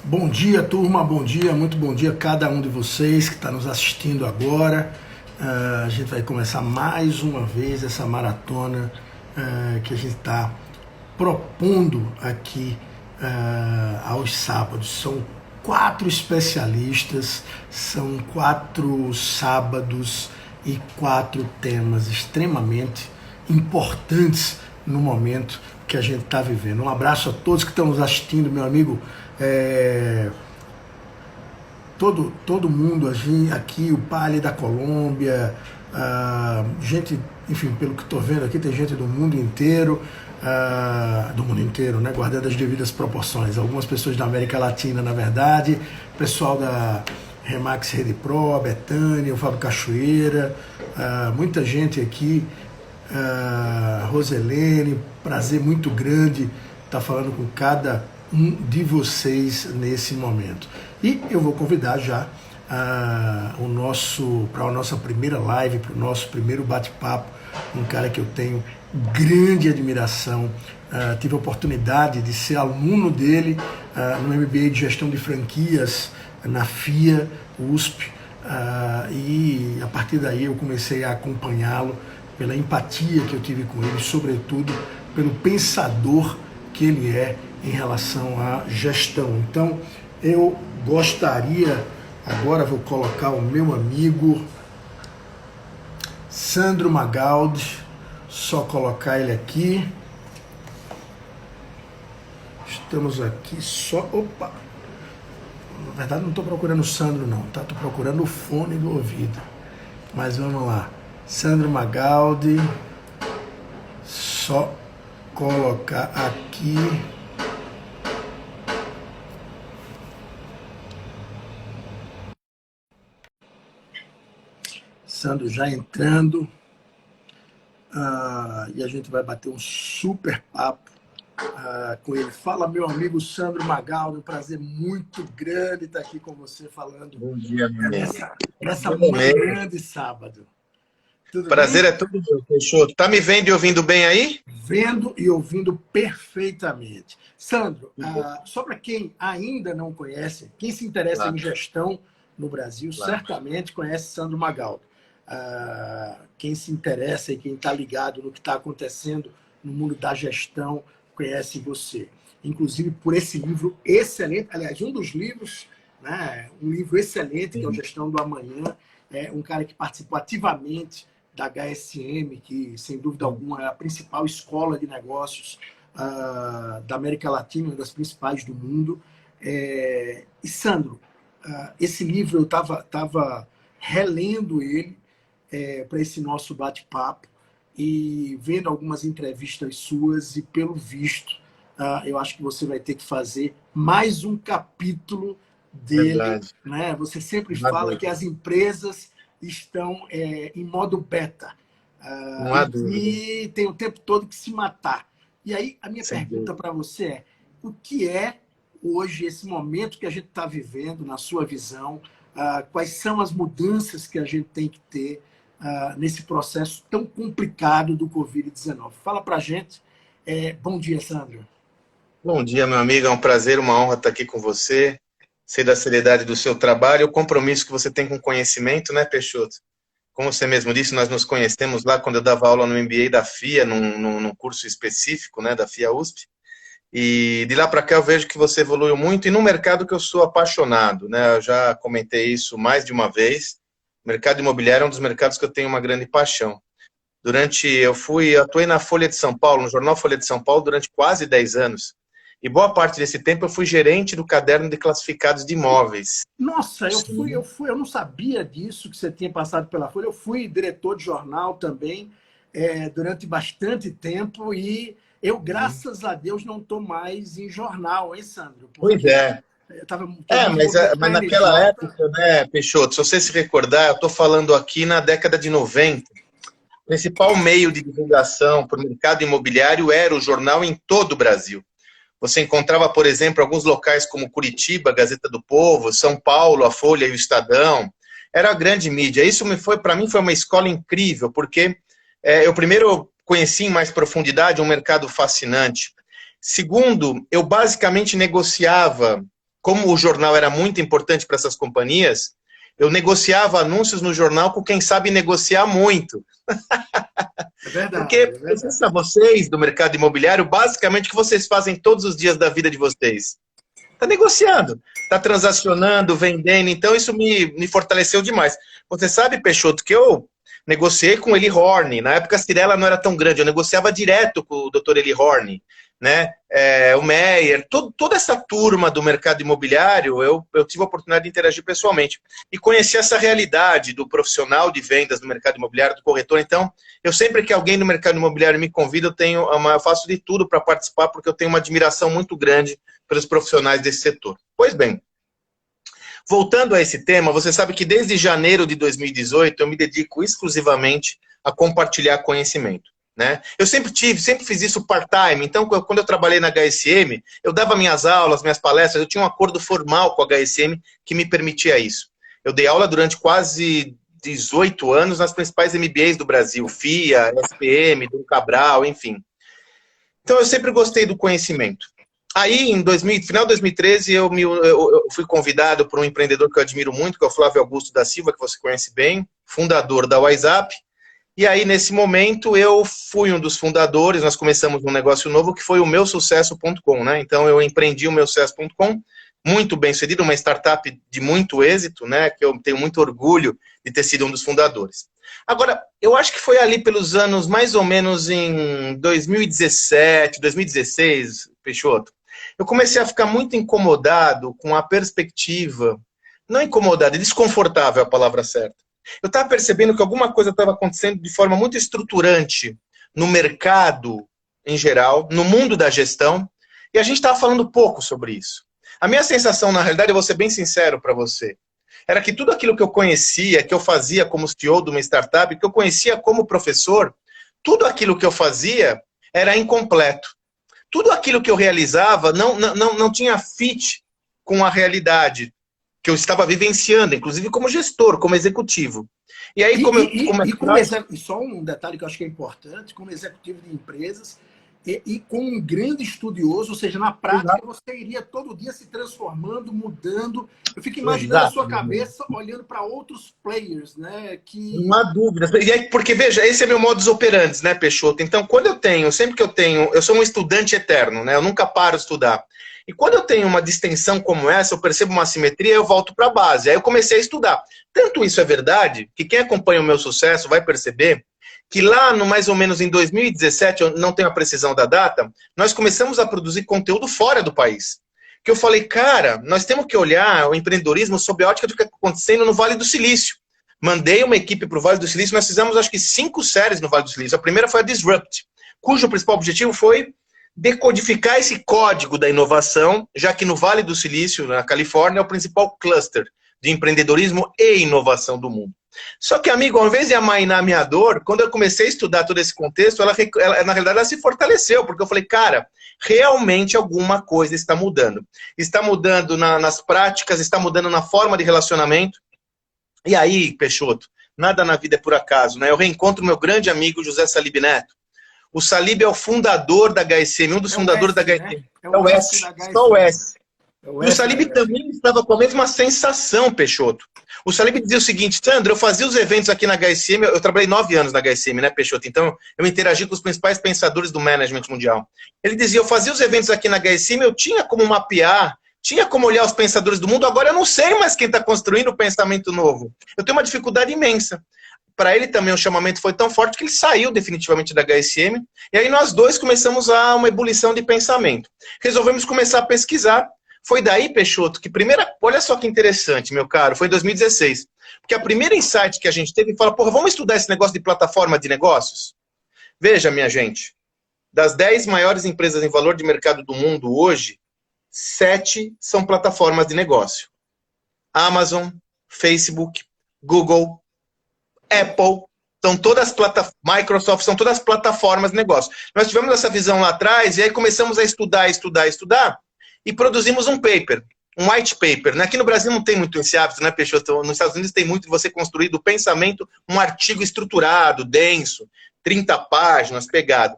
Bom dia, turma, bom dia, muito bom dia a cada um de vocês que está nos assistindo agora. A gente vai começar mais uma vez essa maratona que a gente está propondo aqui aos sábados. São 4 especialistas, são 4 sábados e 4 temas extremamente importantes no momento que a gente está vivendo. Um abraço a todos que estão nos assistindo, meu amigo. Todo mundo aqui, o Pali da Colômbia, gente, enfim, pelo que estou vendo aqui, tem gente do mundo inteiro, né, guardando as devidas proporções. Algumas pessoas da América Latina, na verdade, pessoal da Remax Rede Pro, a Betânia, o Fábio Cachoeira, muita gente aqui, Roselene, prazer muito grande estar falando com cada um de vocês nesse momento. E eu vou convidar já para a nossa primeira live, para o nosso primeiro bate-papo, um cara que eu tenho grande admiração. Tive a oportunidade de ser aluno dele no MBA de Gestão de Franquias na FIA, USP, e a partir daí eu comecei a acompanhá-lo pela empatia que eu tive com ele, sobretudo pelo pensador que ele é em relação à gestão. Então, eu gostaria, agora vou colocar o meu amigo Sandro Magaldi, só colocar ele aqui. Estamos aqui só... Opa! Na verdade, não estou procurando o Sandro, não, tá? Estou procurando o fone do ouvido. Mas vamos lá. Sandro Magaldi, só colocar aqui. Sandro já entrando, e a gente vai bater um super papo com ele. Fala, meu amigo Sandro Magaldi, um prazer muito grande estar aqui com você falando. Bom dia, meu amigo. Nessa manhã de sábado. Tudo Prazer bem? é todo meu, Peixoto. Tá me vendo e ouvindo bem aí? Vendo e ouvindo perfeitamente. Sandro, só para quem ainda não conhece, quem se interessa Claro, em gestão no Brasil, claro. certamente conhece Sandro Magaldi. Quem se interessa e quem está ligado no que está acontecendo no mundo da gestão, conhece você. Inclusive por esse livro excelente, aliás, um dos livros, né, um livro excelente, que é o Gestão do Amanhã, é um cara que participou ativamente da HSM, que, sem dúvida alguma, é a principal escola de negócios da América Latina, uma das principais do mundo. E, Sandro, esse livro eu estava relendo ele para esse nosso bate-papo e vendo algumas entrevistas suas e, pelo visto, eu acho que você vai ter que fazer mais um capítulo dele. Verdade. Né? Você sempre Não há fala que dúvida. as empresas estão em modo beta Não há dúvida. e tem o tempo todo que se matar. E aí, a minha Sem pergunta dúvida. para você é: o que é hoje esse momento que a gente está vivendo, na sua visão? Quais são as mudanças que a gente tem que ter nesse processo tão complicado do Covid-19? Fala para a gente. Bom dia, Sandro. Bom dia, meu amigo. É um prazer, uma honra estar aqui com você. Sei da seriedade do seu trabalho e o compromisso que você tem com o conhecimento, né, Peixoto? Como você mesmo disse, nós nos conhecemos lá quando eu dava aula no MBA da FIA, num curso específico, né, da FIA USP. E de lá para cá eu vejo que você evoluiu muito e no mercado que eu sou apaixonado, né? Eu já comentei isso mais de uma vez. O mercado imobiliário é um dos mercados que eu tenho uma grande paixão. Atuei na Folha de São Paulo, no jornal Folha de São Paulo, durante quase 10 anos. E boa parte desse tempo eu fui gerente do caderno de classificados de imóveis. Nossa, Sim. eu não sabia disso, que você tinha passado pela Folha. Eu fui diretor de jornal também durante bastante tempo e eu, graças a Deus, não estou mais em jornal, hein, Sandro? Pois Porque é. eu estou muito Mas envolvido com a naquela NJ. época, né, Peixoto, se você se recordar, eu estou falando aqui na década de 90. O principal meio de divulgação para o mercado imobiliário era o jornal em todo o Brasil. Você encontrava, por exemplo, alguns locais como Curitiba, Gazeta do Povo, São Paulo, a Folha e o Estadão. Era a grande mídia. Isso para mim foi uma escola incrível, porque eu primeiro conheci em mais profundidade um mercado fascinante. Segundo, eu basicamente negociava como o jornal era muito importante para essas companhias, eu negociava anúncios no jornal com quem sabe negociar muito. É verdade, Porque, é verdade. vocês do mercado imobiliário, basicamente, o que vocês fazem todos os dias da vida de vocês? Está negociando, está transacionando, vendendo, então isso me fortaleceu demais. Você sabe, Peixoto, que eu negociei com o Eli Horn, na época a Cirela não era tão grande, eu negociava direto com o Dr. Eli Horn, né? O Meyer, toda essa turma do mercado imobiliário, eu tive a oportunidade de interagir pessoalmente e conhecer essa realidade do profissional de vendas do mercado imobiliário, do corretor. Então, eu sempre que alguém do mercado imobiliário me convida, eu faço de tudo para participar, porque eu tenho uma admiração muito grande pelos profissionais desse setor. Pois bem, voltando a esse tema, você sabe que desde janeiro de 2018 eu me dedico exclusivamente a compartilhar conhecimento. Né? Eu sempre fiz isso part-time, então quando eu trabalhei na HSM, eu dava minhas aulas, minhas palestras, eu tinha um acordo formal com a HSM que me permitia isso. Eu dei aula durante quase 18 anos nas principais MBAs do Brasil, FIA, SPM, Dom Cabral, enfim. Então eu sempre gostei do conhecimento. Aí, final de 2013, eu fui convidado por um empreendedor que eu admiro muito, que é o Flávio Augusto da Silva, que você conhece bem, fundador da WhatsApp. E aí, nesse momento, eu fui um dos fundadores, nós começamos um negócio novo, que foi o meusucesso.com, né? Então, eu empreendi o meusucesso.com, muito bem sucedido, uma startup de muito êxito, né? Que eu tenho muito orgulho de ter sido um dos fundadores. Agora, eu acho que foi ali pelos anos, mais ou menos em 2017, 2016, Peixoto, eu comecei a ficar muito incomodado com a perspectiva, não incomodado, desconfortável é a palavra certa. Eu estava percebendo que alguma coisa estava acontecendo de forma muito estruturante no mercado em geral, no mundo da gestão, e a gente estava falando pouco sobre isso. A minha sensação, na realidade, eu vou ser bem sincero para você, era que tudo aquilo que eu conhecia, que eu fazia como CEO de uma startup, que eu conhecia como professor, tudo aquilo que eu fazia era incompleto. Tudo aquilo que eu realizava não tinha fit com a realidade que eu estava vivenciando, inclusive como gestor, como executivo. E aí, E só um detalhe que eu acho que é importante, como executivo de empresas, e como um grande estudioso, ou seja, na prática, exato, você iria todo dia se transformando, mudando. Eu fico imaginando a sua cabeça olhando para outros players, né? Não há dúvida. E aí, porque, veja, esse é meu modus operandi, né, Peixoto? Então, sempre que eu sou um estudante eterno, né? Eu nunca paro de estudar. E quando eu tenho uma distensão como essa, eu percebo uma simetria, eu volto para a base. Aí eu comecei a estudar. Tanto isso é verdade, que quem acompanha o meu sucesso vai perceber que lá, no mais ou menos em 2017, eu não tenho a precisão da data, nós começamos a produzir conteúdo fora do país. Que eu falei, cara, nós temos que olhar o empreendedorismo sob a ótica do que está acontecendo no Vale do Silício. Mandei uma equipe para o Vale do Silício, nós fizemos acho que 5 séries no Vale do Silício. A primeira foi a Disrupt, cujo principal objetivo foi decodificar esse código da inovação, já que no Vale do Silício, na Califórnia, é o principal cluster de empreendedorismo e inovação do mundo. Só que, amigo, ao invés de amainar a minha dor, quando eu comecei a estudar todo esse contexto, na realidade, ela se fortaleceu, porque eu falei, cara, realmente alguma coisa está mudando. Está mudando nas práticas, está mudando na forma de relacionamento. E aí, Peixoto, nada na vida é por acaso, né? Eu reencontro meu grande amigo José Salib Neto. O Salib é o fundador da HSM, um dos fundadores da HSM. Né? É o S, só o S. E o Salib também estava com a mesma sensação, Peixoto. O Salib dizia o seguinte, Sandro, eu fazia os eventos aqui na HSM, eu trabalhei 9 anos na HSM, né, Peixoto? Então, eu interagi com os principais pensadores do management mundial. Ele dizia, eu fazia os eventos aqui na HSM, eu tinha como mapear, tinha como olhar os pensadores do mundo, agora eu não sei mais quem está construindo o pensamento novo. Eu tenho uma dificuldade imensa. Para ele também o chamamento foi tão forte que ele saiu definitivamente da HSM, e aí nós dois começamos a uma ebulição de pensamento. Resolvemos começar a pesquisar. Foi daí, Peixoto, que olha só que interessante, meu caro, foi em 2016. Porque a primeira insight que a gente teve, fala, porra, vamos estudar esse negócio de plataforma de negócios? Veja, minha gente, das 10 maiores empresas em valor de mercado do mundo hoje, 7 são plataformas de negócio. Amazon, Facebook, Google, Apple, são todas Microsoft, são todas plataformas de negócio. Nós tivemos essa visão lá atrás e aí começamos a estudar e produzimos um paper, um white paper. Né? Aqui no Brasil não tem muito esse hábito, né, Peixoto? Nos Estados Unidos tem muito de você construir do pensamento um artigo estruturado, denso, 30 páginas, pegado.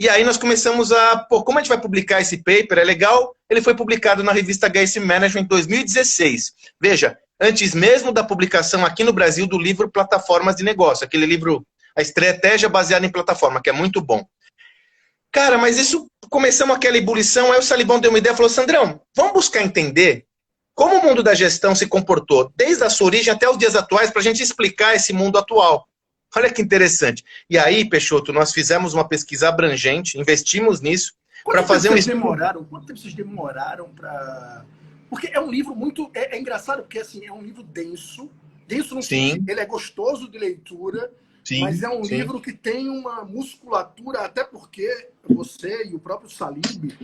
E aí nós começamos como a gente vai publicar esse paper? É legal, ele foi publicado na revista HS Management em 2016. Veja, antes mesmo da publicação aqui no Brasil do livro Plataformas de Negócio, aquele livro, a estratégia baseada em plataforma, que é muito bom. Cara, mas isso, começamos aquela ebulição, aí o Salibão deu uma ideia, falou, Sandrão, vamos buscar entender como o mundo da gestão se comportou desde a sua origem até os dias atuais para a gente explicar esse mundo atual. Olha que interessante. E aí, Peixoto, nós fizemos uma pesquisa abrangente, investimos nisso, para fazer um estudo. Quanto tempo vocês demoraram para... Porque é um livro muito... É engraçado, porque assim, é um livro denso no sentido, ele é gostoso de leitura, mas é um livro que tem uma musculatura, até porque você e o próprio Salib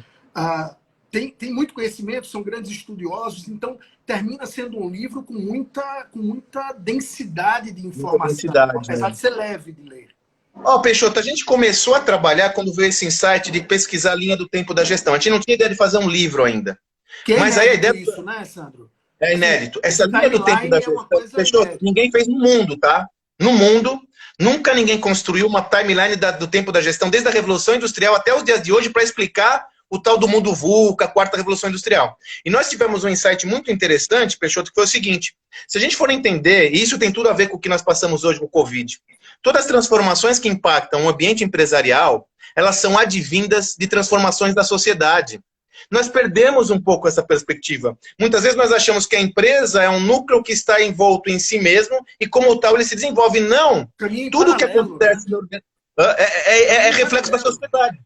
tem muito conhecimento, são grandes estudiosos, então termina sendo um livro com muita densidade de informação, apesar de ser leve de ler. Peixoto, a gente começou a trabalhar quando veio esse insight de pesquisar a linha do tempo da gestão. A gente não tinha ideia de fazer um livro ainda. Mas aí a ideia isso, né, Sandro? É inédito. Essa linha do tempo da gestão, Peixoto, ninguém fez no mundo, tá? No mundo, nunca ninguém construiu uma timeline do tempo da gestão, desde a Revolução Industrial até os dias de hoje, para explicar o tal do mundo VUCA, a quarta Revolução Industrial. E nós tivemos um insight muito interessante, Peixoto, que foi o seguinte, se a gente for entender, e isso tem tudo a ver com o que nós passamos hoje com o Covid, todas as transformações que impactam o ambiente empresarial, elas são advindas de transformações da sociedade. Nós perdemos um pouco essa perspectiva. Muitas vezes nós achamos que a empresa é um núcleo que está envolto em si mesmo e como tal ele se desenvolve. Não! Tudo que acontece é reflexo da sociedade.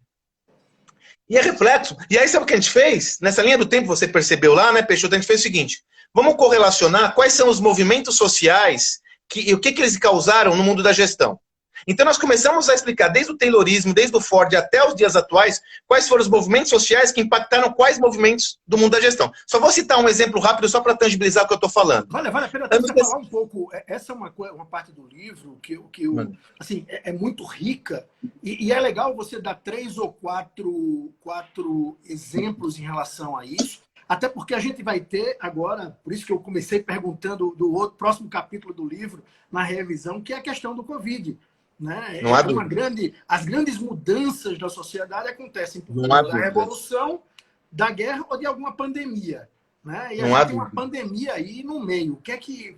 E é reflexo. E aí sabe o que a gente fez? Nessa linha do tempo, você percebeu lá, né, Peixoto? A gente fez o seguinte, vamos correlacionar quais são os movimentos sociais e o que eles causaram no mundo da gestão. Então nós começamos a explicar desde o Taylorismo, desde o Ford até os dias atuais, quais foram os movimentos sociais que impactaram quais movimentos do mundo da gestão. Só vou citar um exemplo rápido só para tangibilizar o que eu estou falando. Vale a pena até você falar um pouco. Essa é uma parte do livro que assim, é muito rica e é legal você dar 3 ou 4 exemplos em relação a isso. Até porque a gente vai ter agora, por isso que eu comecei perguntando do próximo capítulo do livro, na revisão, que é a questão do Covid. Né? Não há as grandes mudanças da sociedade acontecem por conta da revolução, da guerra ou de alguma pandemia. Né? E a gente tem uma pandemia aí no meio.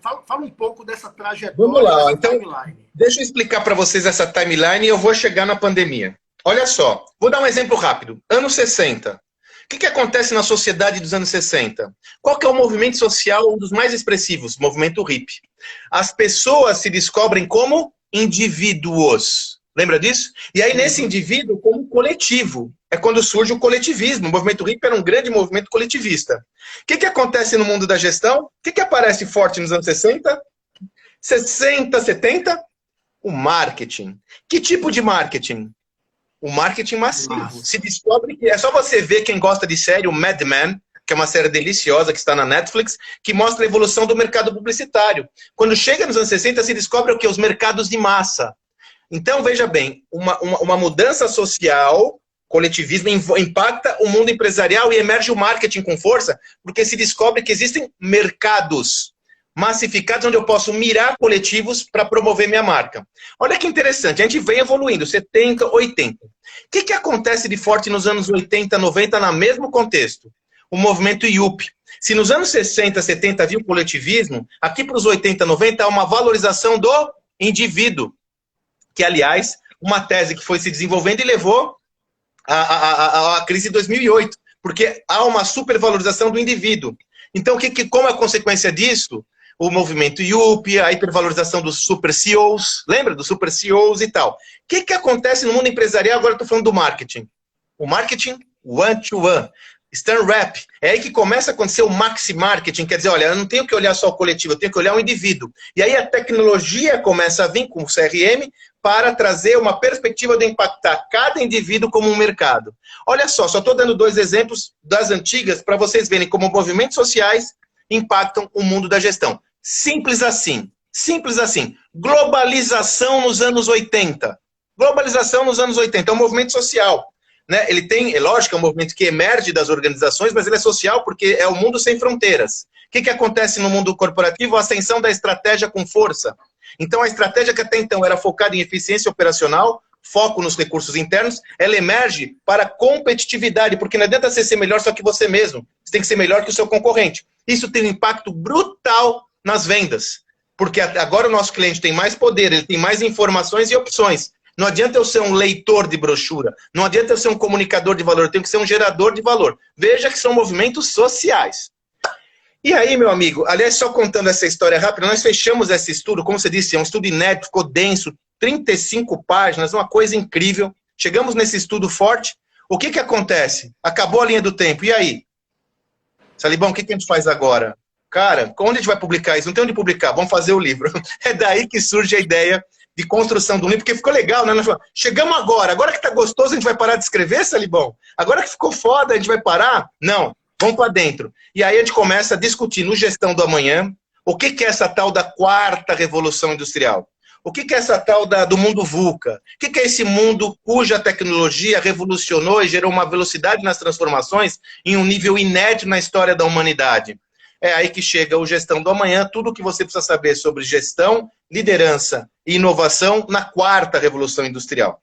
Fala um pouco dessa trajetória. Vamos lá, então, timeline. Deixa eu explicar para vocês essa timeline e eu vou chegar na pandemia. Olha só, vou dar um exemplo rápido. Anos 60. O que acontece na sociedade dos anos 60? Qual que é o movimento social, um dos mais expressivos? O movimento hippie. As pessoas se descobrem como indivíduos. Lembra disso? E aí, nesse indivíduo, como coletivo. É quando surge o coletivismo. O movimento hippie era um grande movimento coletivista. O que acontece no mundo da gestão? O que aparece forte nos anos 60? 60, 70? O marketing. Que tipo de marketing? O marketing massivo. Nossa. Se descobre que é só você ver quem gosta de série, o Mad Men, que é uma série deliciosa que está na Netflix, que mostra a evolução do mercado publicitário. Quando chega nos anos 60, se descobre o que? Os mercados de massa. Então, veja bem, uma mudança social, coletivismo, impacta o mundo empresarial e emerge o marketing com força, porque se descobre que existem mercados massificados onde eu posso mirar coletivos para promover minha marca. Olha que interessante, a gente vem evoluindo, 70, 80. O que acontece de forte nos anos 80, 90, no mesmo contexto? O movimento IUP. Se nos anos 60, 70 havia o coletivismo, aqui para os 80, 90 há uma valorização do indivíduo. Que, aliás, uma tese que foi se desenvolvendo e levou à crise de 2008. Porque há uma supervalorização do indivíduo. Então, como é a consequência disso? O movimento IUP, a hipervalorização dos super CEOs, lembra dos super CEOs e tal. O que acontece no mundo empresarial? Agora eu estou falando do marketing. O marketing one-to-one. Stan Rapp, é aí que começa a acontecer o maxi marketing, quer dizer, olha, eu não tenho que olhar só o coletivo, eu tenho que olhar o indivíduo. E aí a tecnologia começa a vir com o CRM para trazer uma perspectiva de impactar cada indivíduo como um mercado. Olha só estou dando 2 exemplos das antigas para vocês verem como movimentos sociais impactam o mundo da gestão. Simples assim. Simples assim. Globalização nos anos 80. Globalização nos anos 80 é um movimento social. Né? Ele tem, é lógico, é um movimento que emerge das organizações, mas ele é social porque é o mundo sem fronteiras. O que acontece no mundo corporativo? A ascensão da estratégia com força. Então, a estratégia que até então era focada em eficiência operacional foco nos recursos internos, ela emerge para competitividade, porque não adianta você ser melhor só que você mesmo. Você tem que ser melhor que o seu concorrente. Isso tem um impacto brutal nas vendas, porque agora o nosso cliente tem mais poder, ele tem mais informações e opções. Não adianta eu ser um leitor de brochura, não adianta eu ser um comunicador de valor, eu tenho que ser um gerador de valor. Veja que são movimentos sociais. E aí, meu amigo, aliás, só contando essa história rápida, nós fechamos esse estudo, como você disse, é um estudo inédito, ficou denso, 35 páginas, uma coisa incrível. Chegamos nesse estudo forte, o que acontece? Acabou a linha do tempo, e aí? Salibão, o que a gente faz agora? Cara, onde a gente vai publicar isso? Não tem onde publicar, vamos fazer o livro. É daí que surge a ideia de construção do livro, porque ficou legal, né? Nós falamos, chegamos agora que tá gostoso, a gente vai parar de escrever, Salibão? Agora que ficou foda, a gente vai parar? Não. Vamos para dentro. E aí a gente começa a discutir no Gestão do Amanhã o que é essa tal da quarta revolução industrial. O que é essa tal do mundo VUCA? O que é esse mundo cuja tecnologia revolucionou e gerou uma velocidade nas transformações em um nível inédito na história da humanidade? É aí que chega o Gestão do Amanhã, tudo o que você precisa saber sobre gestão, liderança e inovação na quarta revolução industrial.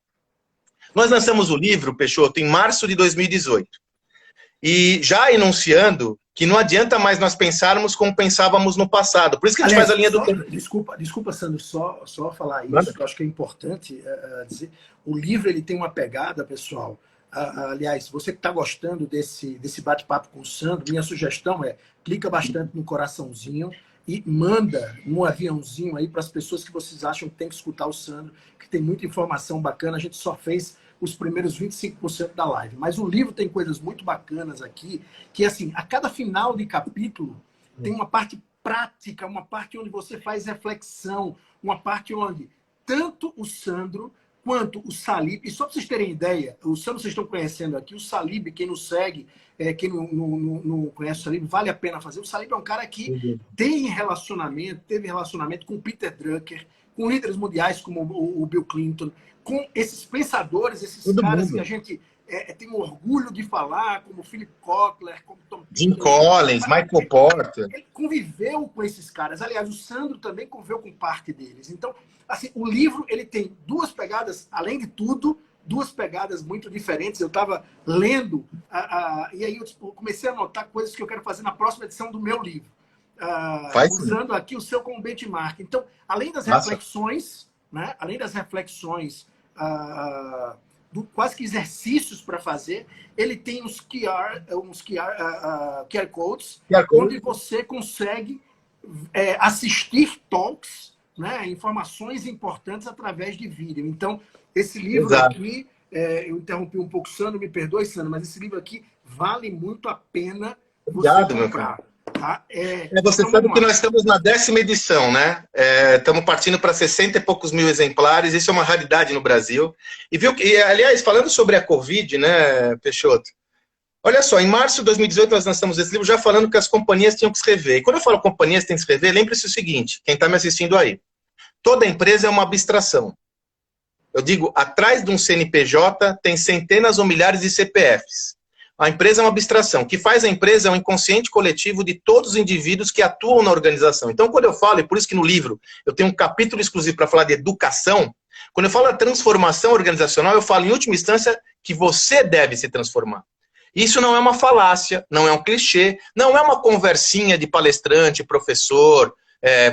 Nós lançamos o livro, Peixoto, em março de 2018. E já enunciando que não adianta mais nós pensarmos como pensávamos no passado. Por isso que a gente faz a linha do tempo. Desculpa, Sandro, só falar isso, que eu acho que é importante dizer. O livro ele tem uma pegada, pessoal. Aliás, você que está gostando desse bate-papo com o Sandro, minha sugestão é clica bastante no coraçãozinho e manda um aviãozinho aí para as pessoas que vocês acham que tem que escutar o Sandro, que tem muita informação bacana. A gente só fez os primeiros 25% da live. Mas o livro tem coisas muito bacanas aqui, que assim, a cada final de capítulo tem uma parte prática, uma parte onde você faz reflexão, uma parte onde tanto o Sandro quanto o Salib, e só para vocês terem ideia, o Sandro vocês estão conhecendo aqui, o Salib, quem nos segue, quem não conhece o Salib, vale a pena fazer. O Salib é um cara que teve relacionamento com o Peter Drucker, com líderes mundiais como o Bill Clinton, com esses pensadores, esses caras que a gente tem um orgulho de falar, como Philip Kotler, como Tom Jim Collins, Michael Porter. Ele conviveu com esses caras. Aliás, o Sandro também conviveu com parte deles. Então, assim, o livro ele tem duas pegadas, além de tudo, duas pegadas muito diferentes. Eu estava lendo, e aí eu comecei a anotar coisas que eu quero fazer na próxima edição do meu livro. Usando aqui o seu como benchmark. Então, além das reflexões, né? Além das reflexões, quase que exercícios para fazer, ele tem uns QR Codes, onde você consegue assistir talks, né? Informações importantes através de vídeo. Então, esse livro aqui, eu interrompi um pouco o Sandro, me perdoe, Sandro, mas esse livro aqui vale muito a pena você comprar. Tá? Você então, sabe que nós estamos na 10ª edição, né? Estamos partindo para 60 e poucos mil exemplares, isso é uma raridade no Brasil. Aliás, falando sobre a Covid, né, Peixoto? Olha só, em março de 2018 nós lançamos esse livro já falando que as companhias tinham que escrever. E quando eu falo companhias têm que escrever, lembre-se o seguinte, quem está me assistindo aí, toda empresa é uma abstração. Eu digo, atrás de um CNPJ tem centenas ou milhares de CPFs. A empresa é uma abstração. O que faz a empresa é um inconsciente coletivo de todos os indivíduos que atuam na organização. Então, quando eu falo, e por isso que no livro eu tenho um capítulo exclusivo para falar de educação, quando eu falo da transformação organizacional, eu falo, em última instância, que você deve se transformar. Isso não é uma falácia, não é um clichê, não é uma conversinha de palestrante, professor,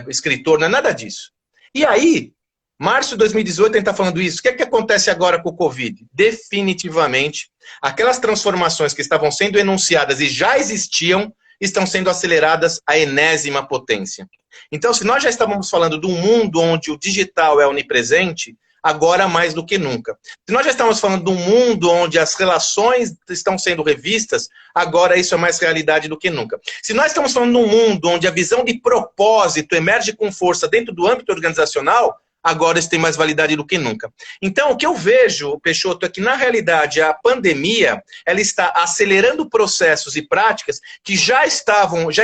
escritor, não é nada disso. E aí, março de 2018, a gente está falando isso. O que acontece agora com o Covid? Definitivamente, aquelas transformações que estavam sendo enunciadas e já existiam, estão sendo aceleradas à enésima potência. Então, se nós já estávamos falando de um mundo onde o digital é onipresente, agora mais do que nunca. Se nós já estamos falando de um mundo onde as relações estão sendo revistas, agora isso é mais realidade do que nunca. Se nós estamos falando de um mundo onde a visão de propósito emerge com força dentro do âmbito organizacional, agora isso tem mais validade do que nunca. Então, o que eu vejo, Peixoto, é que, na realidade, a pandemia ela está acelerando processos e práticas que já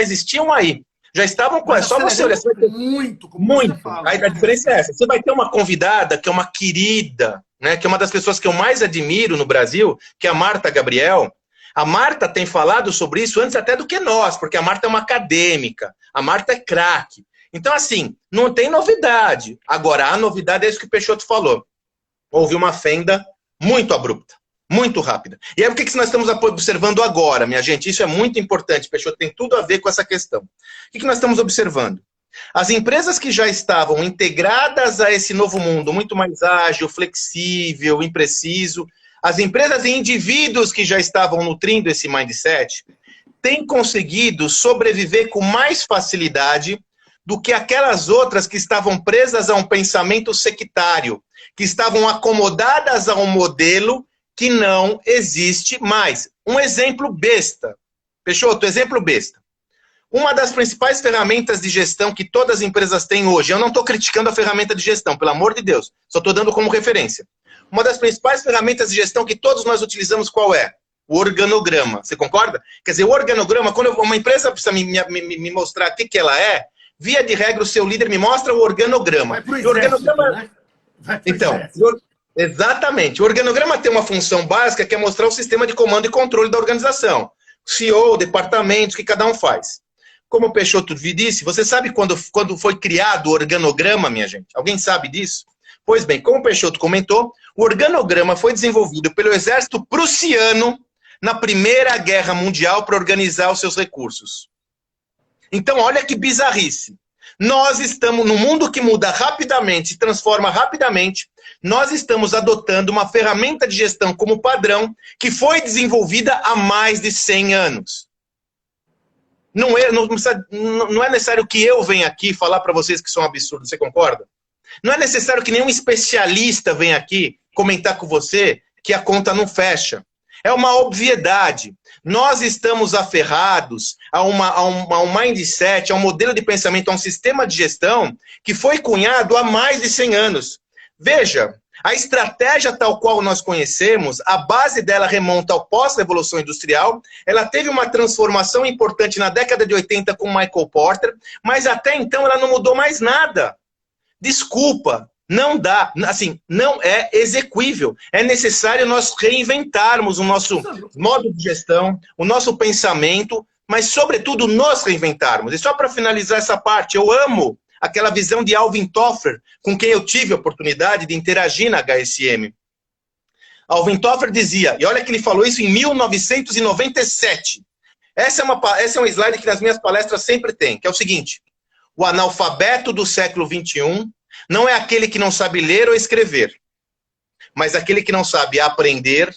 existiam aí. Já estavam com... Só você olhar. Muito. A diferença é essa. Você vai ter uma convidada que é uma querida, né, que é uma das pessoas que eu mais admiro no Brasil, que é a Marta Gabriel. A Marta tem falado sobre isso antes até do que nós, porque a Marta é uma acadêmica. A Marta é craque. Então, assim, não tem novidade. Agora, a novidade é isso que o Peixoto falou. Houve uma fenda muito abrupta, muito rápida. E é o que nós estamos observando agora, minha gente? Isso é muito importante, Peixoto, tem tudo a ver com essa questão. O que nós estamos observando? As empresas que já estavam integradas a esse novo mundo, muito mais ágil, flexível, impreciso, as empresas e indivíduos que já estavam nutrindo esse mindset, têm conseguido sobreviver com mais facilidade do que aquelas outras que estavam presas a um pensamento sectário, que estavam acomodadas a um modelo que não existe mais. Um exemplo besta. Peixoto, exemplo besta. Uma das principais ferramentas de gestão que todas as empresas têm hoje, eu não estou criticando a ferramenta de gestão, pelo amor de Deus, só estou dando como referência. Uma das principais ferramentas de gestão que todos nós utilizamos, qual é? O organograma. Você concorda? Quer dizer, o organograma, quando uma empresa precisa me mostrar o que ela é, via de regra, o seu líder me mostra o organograma. Vai pro exército, organograma, né? Vai pro então, exatamente. O organograma tem uma função básica que é mostrar o sistema de comando e controle da organização. CEO, departamentos, que cada um faz. Como o Peixoto disse, você sabe quando foi criado o organograma, minha gente? Alguém sabe disso? Pois bem, como o Peixoto comentou, o organograma foi desenvolvido pelo exército prussiano na Primeira Guerra Mundial para organizar os seus recursos. Então, olha que bizarrice. Nós estamos, no mundo que muda rapidamente, se transforma rapidamente, nós estamos adotando uma ferramenta de gestão como padrão que foi desenvolvida há mais de 100 anos. Não é necessário que eu venha aqui falar para vocês que são absurdos, você concorda? Não é necessário que nenhum especialista venha aqui comentar com você que a conta não fecha. É uma obviedade. Nós estamos aferrados a um mindset, a um modelo de pensamento, a um sistema de gestão que foi cunhado há mais de 100 anos. Veja, a estratégia tal qual nós conhecemos, a base dela remonta ao pós-revolução industrial, ela teve uma transformação importante na década de 80 com Michael Porter, mas até então ela não mudou mais nada. Desculpa, não dá, assim, não é exequível. É necessário nós reinventarmos o nosso modo de gestão, o nosso pensamento, mas, sobretudo, nos reinventarmos. E só para finalizar essa parte, eu amo aquela visão de Alvin Toffler, com quem eu tive a oportunidade de interagir na HSM. Alvin Toffler dizia, e olha que ele falou isso em 1997. Essa é um slide que nas minhas palestras sempre tem, que é o seguinte: o analfabeto do século XXI não é aquele que não sabe ler ou escrever, mas aquele que não sabe aprender,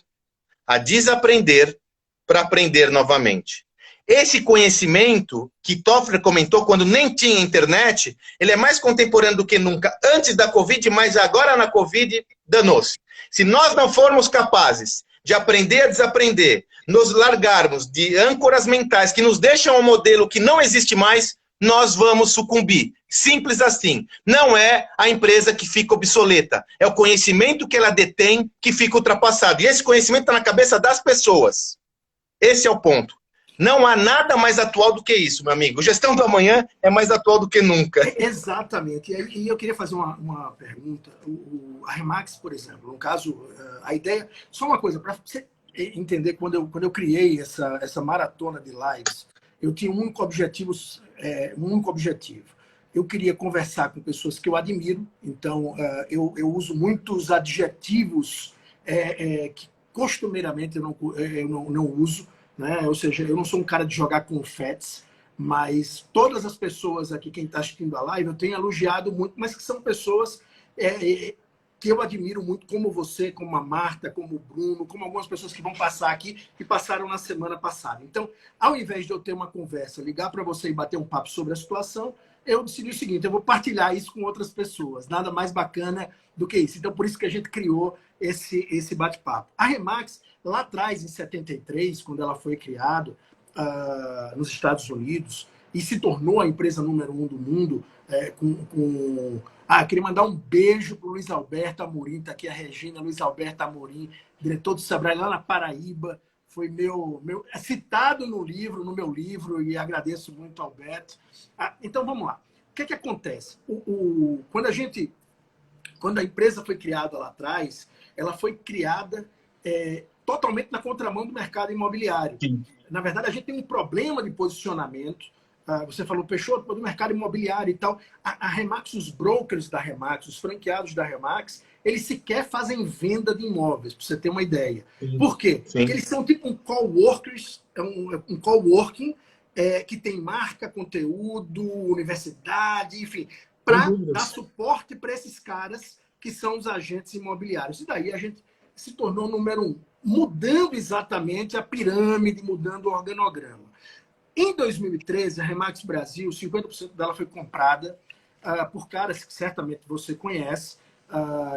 a desaprender, para aprender novamente. Esse conhecimento que Toffler comentou quando nem tinha internet, ele é mais contemporâneo do que nunca, antes da Covid, mas agora na Covid, danou-se. Se nós não formos capazes de aprender a desaprender, nos largarmos de âncoras mentais que nos deixam um modelo que não existe mais, nós vamos sucumbir. Simples assim. Não é a empresa que fica obsoleta, é o conhecimento que ela detém que fica ultrapassado. E esse conhecimento está na cabeça das pessoas. Esse é o ponto. Não há nada mais atual do que isso, meu amigo. Gestão do amanhã é mais atual do que nunca. Exatamente. E eu queria fazer uma pergunta. A Remax, por exemplo, no caso, a ideia... Só uma coisa, para você entender, quando eu criei essa maratona de lives, eu tinha um único objetivo. Eu queria conversar com pessoas que eu admiro, então eu uso muitos adjetivos que costumeiramente eu não uso, né? Ou seja, eu não sou um cara de jogar confetes, mas todas as pessoas aqui, quem está assistindo a live, eu tenho elogiado muito, mas que são pessoas que eu admiro muito, como você, como a Marta, como o Bruno, como algumas pessoas que vão passar aqui e passaram na semana passada. Então, ao invés de eu ter uma conversa, ligar para você e bater um papo sobre a situação, eu decidi o seguinte: eu vou partilhar isso com outras pessoas. Nada mais bacana do que isso. Então, por isso que a gente criou esse bate-papo. A Remax, lá atrás, em 73, quando ela foi criada nos Estados Unidos e se tornou a empresa número 1 do mundo, queria mandar um beijo para o Luiz Alberto Amorim, está aqui a Regina, Luiz Alberto Amorim, diretor do Sebrae lá na Paraíba, foi citado no meu livro, e agradeço muito ao Alberto. Então, vamos lá. O que acontece? Quando a empresa foi criada lá atrás, ela foi criada totalmente na contramão do mercado imobiliário. Sim. Na verdade, a gente tem um problema de posicionamento Você falou, Peixoto, do mercado imobiliário e tal. A Remax, os brokers da Remax, os franqueados da Remax, eles sequer fazem venda de imóveis, para você ter uma ideia. Sim. Por quê? Sim. Porque eles são tipo um coworkers, um coworking que tem marca, conteúdo, universidade, enfim, para dar suporte para esses caras que são os agentes imobiliários. E daí a gente se tornou o número 1, mudando exatamente a pirâmide, mudando o organograma. Em 2013, a Remax Brasil, 50% dela foi comprada por caras que certamente você conhece,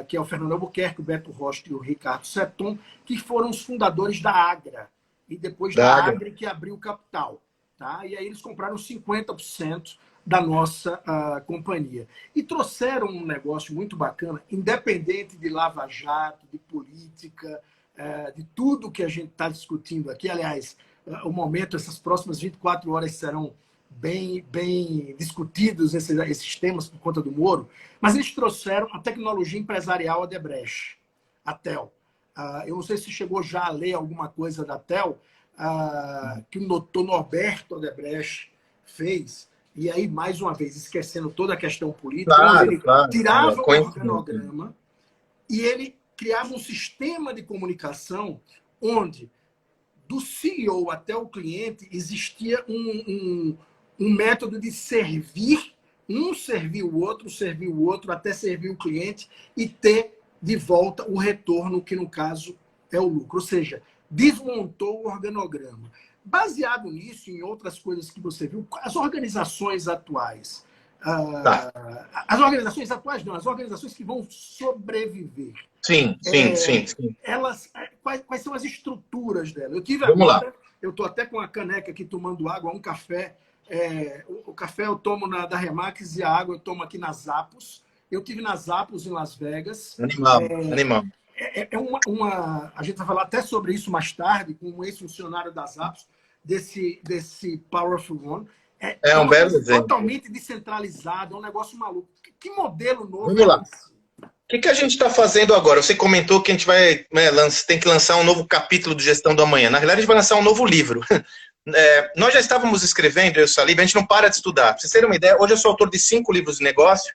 que é o Fernando Albuquerque, o Beto Rocha e o Ricardo Seton, que foram os fundadores da Agra, e depois da Agra que abriu o capital. Tá? E aí eles compraram 50% da nossa companhia. E trouxeram um negócio muito bacana, independente de Lava Jato, de política, de tudo que a gente está discutindo aqui. Aliás, o momento, essas próximas 24 horas serão bem discutidos esses temas por conta do Moro, mas eles trouxeram a tecnologia empresarial Odebrecht, a TEL. Eu não sei se chegou já a ler alguma coisa da TEL, que o doutor Norberto Odebrecht fez, e aí, mais uma vez, esquecendo toda a questão política, ele tirava o organograma e ele criava um sistema de comunicação onde, do CEO até o cliente, existia um método de servir, um servir o outro, até servir o cliente e ter de volta o retorno, que no caso é o lucro. Ou seja, desmontou o organograma. Baseado nisso, em outras coisas que você viu, as organizações atuais. As organizações atuais não, as organizações que vão sobreviver. Sim. Elas, quais são as estruturas delas? Eu estou até com a caneca aqui tomando água, um café. O café eu tomo da Remax e a água eu tomo aqui na Zappos. Eu tive na Zappos em Las Vegas. Animal. A gente vai falar até sobre isso mais tarde, com um ex-funcionário das Zappos, desse Powerful One. É um belo exemplo. Totalmente descentralizado, é um negócio maluco. Que modelo novo? Vamos lá. O que a gente está fazendo agora? Você comentou que a gente vai tem que lançar um novo capítulo de Gestão do Amanhã. Na realidade, a gente vai lançar um novo livro. Nós já estávamos escrevendo, eu e o Salib, a gente não para de estudar. Pra vocês terem uma ideia, hoje eu sou autor de 5 livros de negócio.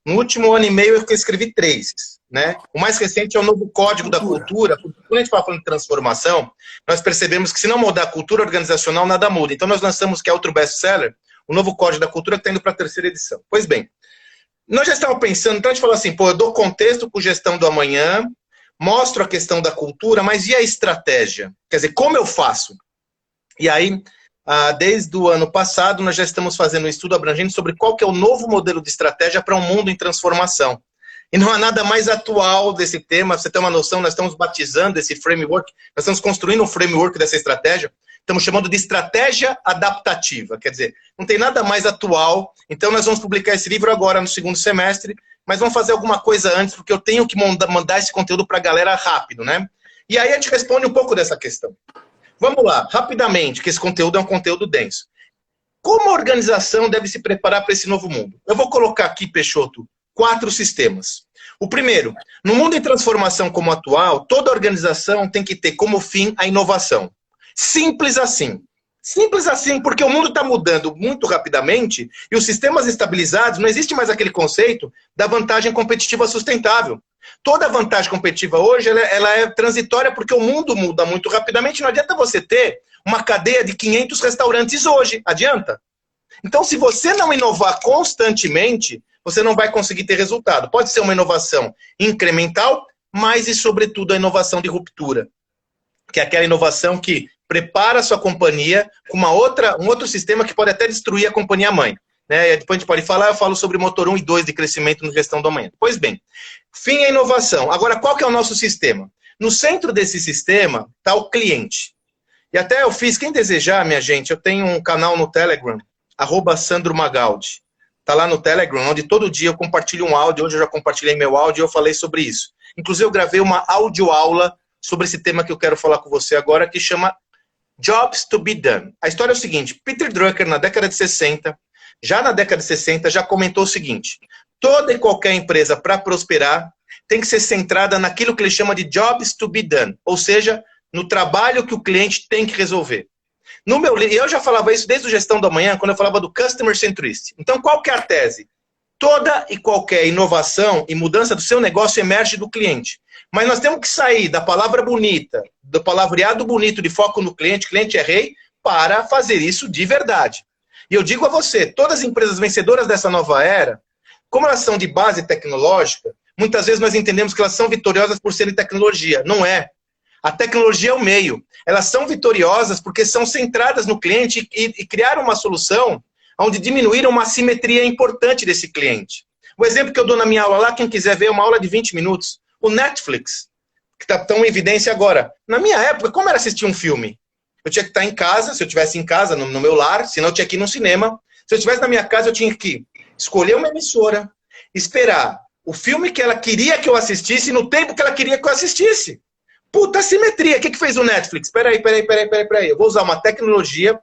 No último ano e meio eu escrevi 3. Né? O mais recente é o novo Código da Cultura. Quando a gente fala falando de transformação, nós percebemos que se não mudar a cultura organizacional, nada muda. Então nós lançamos, que é outro best-seller, o novo Código da Cultura, que está indo para a 3ª edição. Pois bem, nós já estávamos pensando, então a gente falou assim, eu dou contexto com Gestão do Amanhã, mostro a questão da cultura, mas e a estratégia? Quer dizer, como eu faço? E aí, desde o ano passado, nós já estamos fazendo um estudo abrangente sobre qual que é o novo modelo de estratégia para um mundo em transformação. E não há nada mais atual desse tema. Pra você ter uma noção, nós estamos batizando esse framework, nós estamos construindo um framework dessa estratégia, estamos chamando de estratégia adaptativa. Quer dizer, não tem nada mais atual. Então nós vamos publicar esse livro agora no 2º semestre, mas vamos fazer alguma coisa antes, porque eu tenho que mandar esse conteúdo para a galera rápido, né? E aí a gente responde um pouco dessa questão. Vamos lá, rapidamente, que esse conteúdo é um conteúdo denso. Como a organização deve se preparar para esse novo mundo? Eu vou colocar aqui, Peixoto, 4 sistemas. O primeiro, no mundo em transformação como o atual, toda organização tem que ter como fim a inovação. Simples assim. Simples assim, porque o mundo está mudando muito rapidamente e os sistemas estabilizados, não existe mais aquele conceito da vantagem competitiva sustentável. Toda vantagem competitiva hoje ela é transitória porque o mundo muda muito rapidamente. Não adianta você ter uma cadeia de 500 restaurantes hoje. Adianta? Então, se você não inovar constantemente, você não vai conseguir ter resultado. Pode ser uma inovação incremental, mas e, sobretudo, a inovação de ruptura, que é aquela inovação que prepara a sua companhia com um outro sistema que pode até destruir a companhia-mãe. Né? Depois a gente pode falar, eu falo sobre motor 1 e 2 de crescimento no Gestão do Amanhã. Pois bem, fim é inovação. Agora, qual que é o nosso sistema? No centro desse sistema está o cliente. E até eu fiz, quem desejar, minha gente, eu tenho um canal no Telegram, @SandroMagaldi. Está lá no Telegram, onde todo dia eu compartilho um áudio. Hoje eu já compartilhei meu áudio e eu falei sobre isso. Inclusive, eu gravei uma audioaula sobre esse tema que eu quero falar com você agora, que chama Jobs to be Done. A história é o seguinte, Peter Drucker, na década de 60, já comentou o seguinte, toda e qualquer empresa, para prosperar, tem que ser centrada naquilo que ele chama de Jobs to be Done, ou seja, no trabalho que o cliente tem que resolver. No meu livro, eu já falava isso desde o Gestão da Manhã, quando eu falava do Customer Centricity. Então, qual que é a tese? Toda e qualquer inovação e mudança do seu negócio emerge do cliente. Mas nós temos que sair da palavra bonita, do palavreado bonito de foco no cliente é rei, para fazer isso de verdade. E eu digo a você, todas as empresas vencedoras dessa nova era, como elas são de base tecnológica, muitas vezes nós entendemos que elas são vitoriosas por serem tecnologia. Não é. A tecnologia é o meio. Elas são vitoriosas porque são centradas no cliente e criaram uma solução onde diminuíram uma assimetria importante desse cliente. O exemplo que eu dou na minha aula lá, quem quiser ver, é uma aula de 20 minutos. O Netflix, que está tão em evidência agora. Na minha época, como era assistir um filme? Eu tinha que estar em casa, se eu estivesse em casa, no meu lar, senão eu tinha que ir no cinema. Se eu estivesse na minha casa, eu tinha que escolher uma emissora, esperar o filme que ela queria que eu assistisse no tempo que ela queria que eu assistisse. Puta assimetria. O que fez o Netflix? Peraí. Eu vou usar uma tecnologia,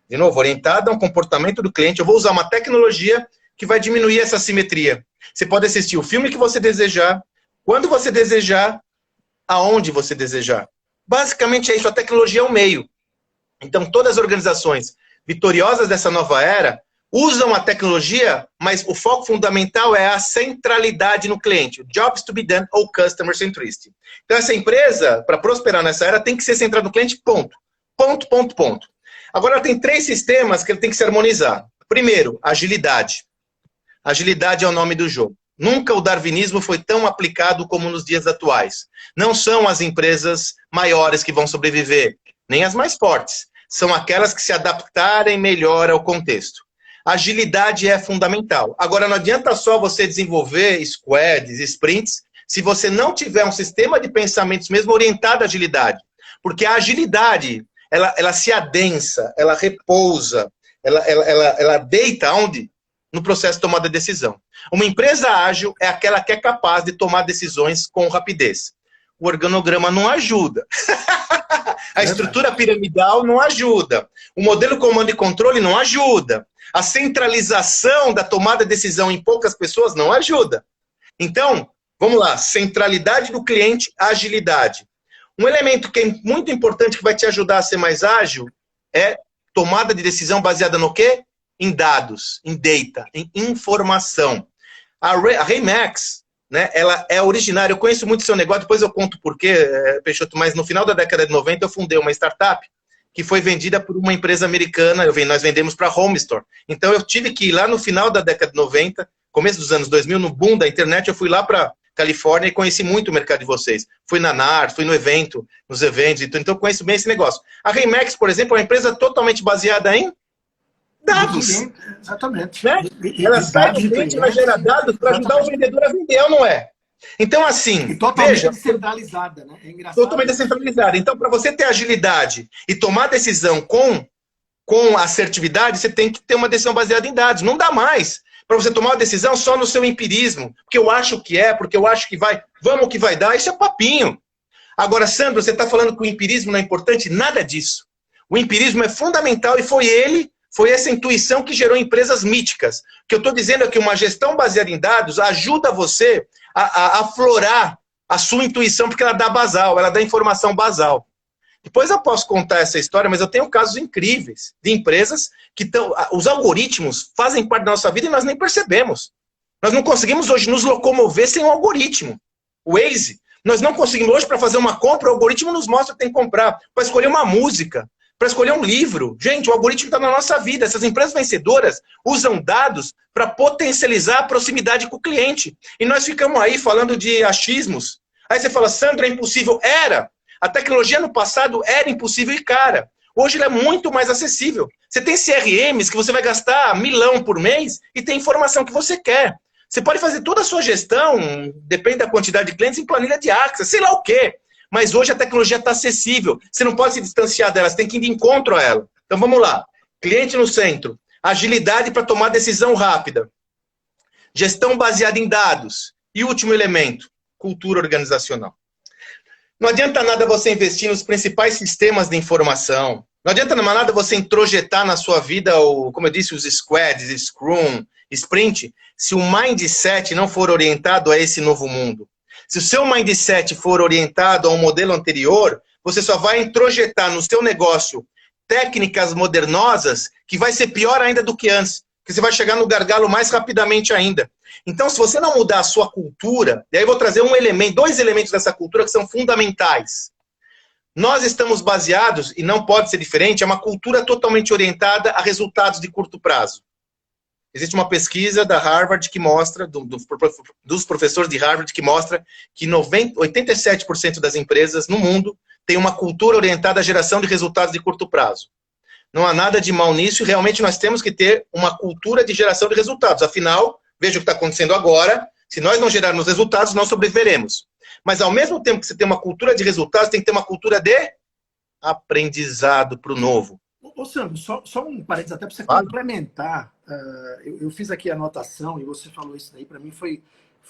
de novo, orientada a um comportamento do cliente. Eu vou usar uma tecnologia que vai diminuir essa assimetria. Você pode assistir o filme que você desejar, quando você desejar, aonde você desejar. Basicamente é isso. A tecnologia é o meio. Então, todas as organizações vitoriosas dessa nova era usam a tecnologia, mas o foco fundamental é a centralidade no cliente. Jobs to be done ou customer centricity. Então, essa empresa, para prosperar nessa era, tem que ser centrada no cliente, ponto. Ponto. Agora, tem 3 sistemas que ele tem que se harmonizar. Primeiro, agilidade. Agilidade é o nome do jogo. Nunca o darwinismo foi tão aplicado como nos dias atuais. Não são as empresas maiores que vão sobreviver, nem as mais fortes. São aquelas que se adaptarem melhor ao contexto. Agilidade é fundamental. Agora, não adianta só você desenvolver squads, sprints, se você não tiver um sistema de pensamentos mesmo orientado à agilidade. Porque a agilidade, ela se adensa, ela repousa, ela deita onde? No processo de tomada de decisão. Uma empresa ágil é aquela que é capaz de tomar decisões com rapidez. O organograma não ajuda. A estrutura piramidal não ajuda. O modelo comando e controle não ajuda. A centralização da tomada de decisão em poucas pessoas não ajuda. Então, vamos lá. Centralidade do cliente, agilidade. Um elemento que é muito importante que vai te ajudar a ser mais ágil é tomada de decisão baseada no quê? Em dados, em data, em informação. A Remax, né, ela é originária. Eu conheço muito seu negócio, depois eu conto porquê, Peixoto, mas no final da década de 90 eu fundei uma startup que foi vendida por uma empresa americana, nós vendemos para a Home Store. Então eu tive que ir lá no final da década de 90, começo dos anos 2000, no boom da internet, eu fui lá para Califórnia e conheci muito o mercado de vocês. Fui na NAR, fui no evento, nos eventos, então eu conheço bem esse negócio. A Remax, por exemplo, é uma empresa totalmente baseada em dados. Exatamente. Né? Ela sai do cliente, ela gera dados para ajudar o vendedor a vender, ou não é? Então, assim, e totalmente descentralizada, né? É engraçado. Totalmente descentralizada. Então, para você ter agilidade e tomar decisão com assertividade, você tem que ter uma decisão baseada em dados. Não dá mais para você tomar uma decisão só no seu empirismo, porque eu acho que é, porque eu acho que vai, vamos que vai dar, isso é papinho. Agora, Sandro, você está falando que o empirismo não é importante? Nada disso. O empirismo é fundamental e foi essa intuição que gerou empresas míticas. O que eu estou dizendo é que uma gestão baseada em dados ajuda você a aflorar a sua intuição, porque ela dá basal, ela dá informação basal. Depois eu posso contar essa história, mas eu tenho casos incríveis de empresas que os algoritmos fazem parte da nossa vida e nós nem percebemos. Nós não conseguimos hoje nos locomover sem um algoritmo. O Waze, nós não conseguimos hoje para fazer uma compra, o algoritmo nos mostra o que tem que comprar, para escolher uma música, para escolher um livro. Gente, o algoritmo está na nossa vida. Essas empresas vencedoras usam dados para potencializar a proximidade com o cliente. E nós ficamos aí falando de achismos. Aí você fala, Sandro, é impossível. Era. A tecnologia no passado era impossível e cara. Hoje ela é muito mais acessível. Você tem CRMs que você vai gastar 1.000 por mês e tem informação que você quer. Você pode fazer toda a sua gestão, depende da quantidade de clientes, em planilha de Access, sei lá o quê. Mas hoje a tecnologia está acessível. Você não pode se distanciar dela, você tem que ir de encontro a ela. Então vamos lá. Cliente no centro. Agilidade para tomar decisão rápida. Gestão baseada em dados. E último elemento, cultura organizacional. Não adianta nada você investir nos principais sistemas de informação. Não adianta nada você introjetar na sua vida, como eu disse, os squads, Scrum, Sprint, se o mindset não for orientado a esse novo mundo. Se o seu mindset for orientado a um modelo anterior, você só vai introjetar no seu negócio técnicas modernosas que vai ser pior ainda do que antes, que você vai chegar no gargalo mais rapidamente ainda. Então, se você não mudar a sua cultura, e aí eu vou trazer dois elementos dessa cultura que são fundamentais. Nós estamos baseados, e não pode ser diferente, é uma cultura totalmente orientada a resultados de curto prazo. Existe uma pesquisa da Harvard que mostra, dos professores de Harvard, que mostra que 87% das empresas no mundo têm uma cultura orientada à geração de resultados de curto prazo. Não há nada de mal nisso e realmente nós temos que ter uma cultura de geração de resultados. Afinal, veja o que está acontecendo agora, se nós não gerarmos resultados, não sobreviveremos. Mas ao mesmo tempo que você tem uma cultura de resultados, tem que ter uma cultura de aprendizado para o novo. Ô, Sandro, só um parênteses até para você complementar. Eu fiz aqui a anotação e você falou isso daí, para mim foi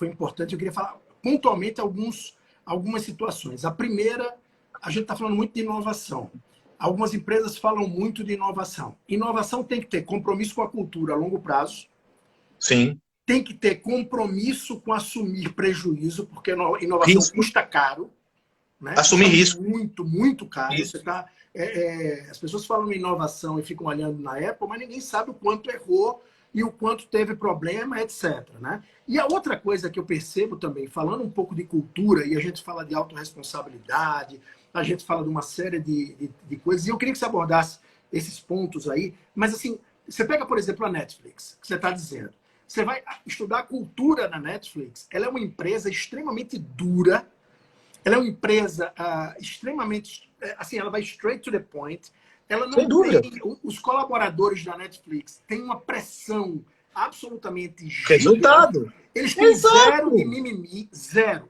importante. Eu queria falar pontualmente algumas situações. A primeira, a gente está falando muito de inovação. Algumas empresas falam muito de inovação. Inovação tem que ter compromisso com a cultura a longo prazo. Sim. Tem que ter compromisso com assumir prejuízo, porque inovação custa caro. Né? Assumir risco. Muito, muito caro. Você tá, as pessoas falam em inovação e ficam olhando na Apple, mas ninguém sabe o quanto errou e o quanto teve problema, etc. Né? E a outra coisa que eu percebo também, falando um pouco de cultura, e a gente fala de autorresponsabilidade, a gente fala de uma série de coisas, e eu queria que você abordasse esses pontos aí, mas assim, você pega, por exemplo, a Netflix, que você está dizendo. Você vai estudar a cultura na Netflix, ela é uma empresa extremamente dura, ela é uma empresa extremamente... Assim, ela vai straight to the point. Ela não tem... Os colaboradores da Netflix têm uma pressão absolutamente gigante. Resultado. Eles têm zero de mimimi. Zero.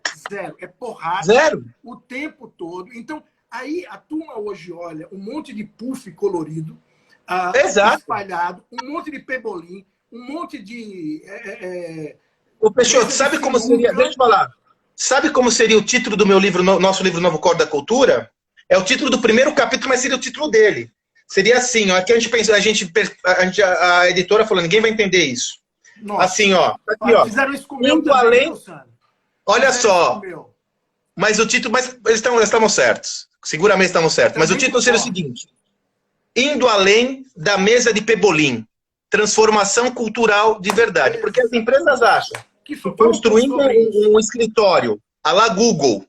É porrada. Zero. O tempo todo. Então, aí a turma hoje olha um monte de puff colorido espalhado, um monte de pebolim, um monte de... Ô, Peixoto, sabe como seria... Deixa eu falar. Sabe como seria o título do meu livro, nosso livro Novo Código da Cultura? É o título do primeiro capítulo, mas seria o título dele. Seria assim, ó, aqui a gente pensou, a editora falou, ninguém vai entender isso. Nossa, assim, ó, aqui, ó. Fizeram isso com o meu Indo além, olha só. Mas o título, mas eles estavam certos. Seguramente estavam certos. Mas o título seria o seguinte: Indo além da mesa de pebolim. Transformação cultural de verdade. Porque as empresas acham que construindo um escritório à la Google,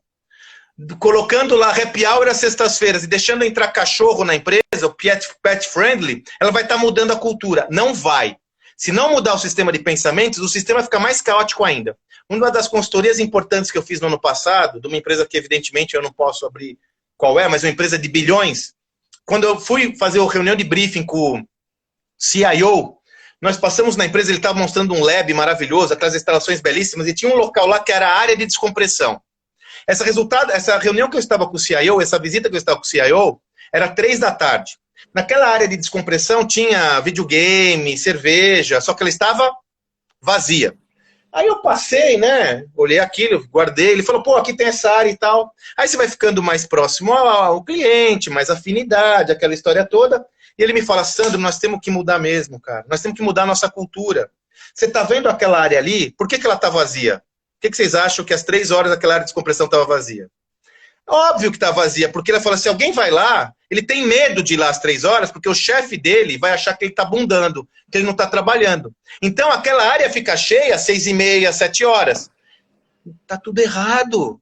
colocando lá happy hour às sextas-feiras e deixando entrar cachorro na empresa, o pet friendly, ela vai estar mudando a cultura. Não vai. Se não mudar o sistema de pensamentos, o sistema fica mais caótico ainda. Uma das consultorias importantes que eu fiz no ano passado, de uma empresa que evidentemente eu não posso abrir qual é, mas uma empresa de bilhões, quando eu fui fazer uma reunião de briefing com o CIO, nós passamos na empresa, ele estava mostrando um lab maravilhoso, aquelas instalações belíssimas, e tinha um local lá que era a área de descompressão. Essa reunião que eu estava com o CIO, essa visita que eu estava com o CIO, era 3 da tarde. Naquela área de descompressão tinha videogame, cerveja, só que ela estava vazia. Aí eu passei, né, olhei aquilo, guardei, ele falou, pô, aqui tem essa área e tal. Aí você vai ficando mais próximo ao cliente, mais afinidade, aquela história toda. E ele me fala, Sandro, nós temos que mudar mesmo, cara. Nós temos que mudar a nossa cultura. Você tá vendo aquela área ali? Por que ela tá vazia? Por que vocês acham que às 3 horas aquela área de descompressão estava vazia? Óbvio que tá vazia, porque ele fala, se alguém vai lá, ele tem medo de ir lá às 3 horas, porque o chefe dele vai achar que ele tá bundando, que ele não tá trabalhando. Então aquela área fica cheia às 6h30, 7 horas. Tá tudo errado.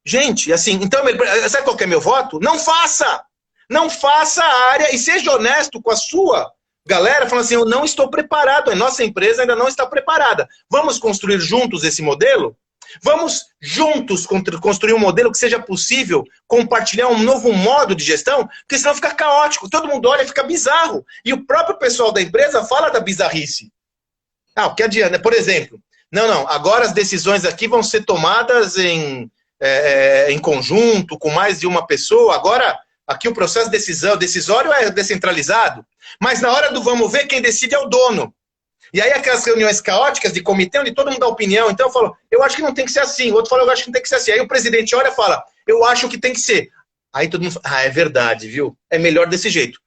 Gente, assim, então, sabe qual que é meu voto? Não faça! Não faça a área e seja honesto com a sua galera, falando assim, eu não estou preparado, a nossa empresa ainda não está preparada. Vamos construir juntos esse modelo? Vamos juntos construir um modelo que seja possível compartilhar um novo modo de gestão, porque senão fica caótico, todo mundo olha e fica bizarro. E o próprio pessoal da empresa fala da bizarrice. O que adianta? Por exemplo, não, agora as decisões aqui vão ser tomadas em conjunto, com mais de uma pessoa, agora... Aqui o processo decisório é descentralizado, mas na hora do vamos ver, quem decide é o dono. E aí aquelas reuniões caóticas de comitê, onde todo mundo dá opinião, então eu falo, eu acho que não tem que ser assim, o outro fala, eu acho que não tem que ser assim. Aí o presidente olha e fala, eu acho que tem que ser. Aí todo mundo fala, é verdade, viu? É melhor desse jeito.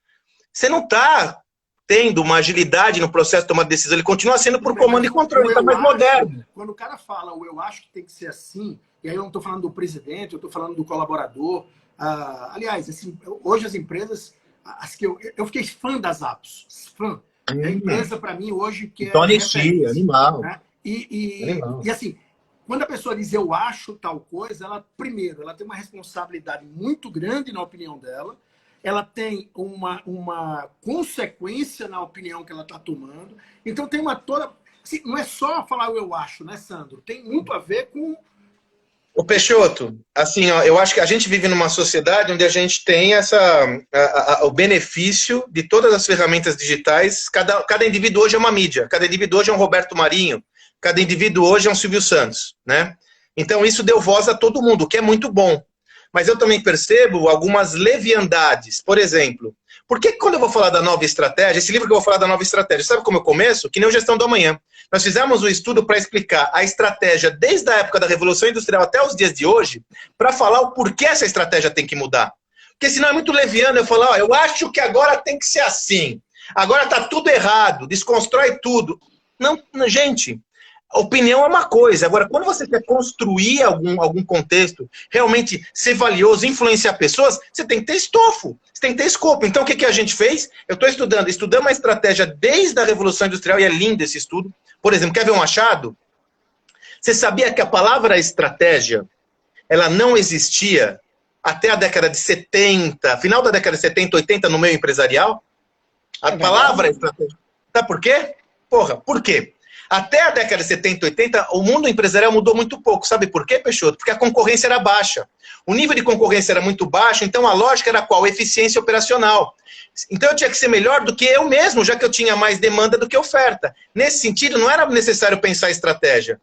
Você não está tendo uma agilidade no processo de tomar decisão, ele continua sendo por comando e controle, está mais moderno. Quando o cara fala, eu acho que tem que ser assim, e aí eu não estou falando do presidente, eu estou falando do colaborador. Aliás, assim, hoje as empresas as que eu fiquei fã das Apps. Fã. É a empresa, para mim, hoje, que é Tony Xi, animal. Né? Animal. E assim, quando a pessoa diz eu acho tal coisa, ela, primeiro, ela tem uma responsabilidade muito grande na opinião dela, ela tem uma consequência na opinião que ela está tomando. Então, tem uma toda... Assim, não é só falar o eu acho, né, Sandro? Tem muito a ver com... O Peixoto, assim, ó, eu acho que a gente vive numa sociedade onde a gente tem o benefício de todas as ferramentas digitais. Cada indivíduo hoje é uma mídia, cada indivíduo hoje é um Roberto Marinho, cada indivíduo hoje é um Silvio Santos, né? Então isso deu voz a todo mundo, o que é muito bom. Mas eu também percebo algumas leviandades. Por exemplo, por que quando eu vou falar da nova estratégia, esse livro que eu vou falar da nova estratégia, sabe como eu começo? Que nem o Gestão do Amanhã. Nós fizemos um estudo para explicar a estratégia desde a época da Revolução Industrial até os dias de hoje, para falar o porquê essa estratégia tem que mudar. Porque senão é muito leviano eu falar, ó, eu acho que agora tem que ser assim. Agora está tudo errado, desconstrói tudo. Não, gente, opinião é uma coisa. Agora, quando você quer construir algum contexto, realmente ser valioso, influenciar pessoas, você tem que ter estofo, você tem que ter escopo. Então, o que a gente fez? Eu estou estudando uma estratégia desde a Revolução Industrial, e é lindo esse estudo. Por exemplo, quer ver um achado? Você sabia que a palavra estratégia, ela não existia até a década de 70, final da década de 70, 80, no meio empresarial? A palavra estratégia. Sabe por quê? Por quê? Até a década de 70, 80, o mundo empresarial mudou muito pouco. Sabe por quê, Peixoto? Porque a concorrência era baixa. O nível de concorrência era muito baixo, então a lógica era qual? Eficiência operacional. Então eu tinha que ser melhor do que eu mesmo, já que eu tinha mais demanda do que oferta. Nesse sentido, não era necessário pensar estratégia.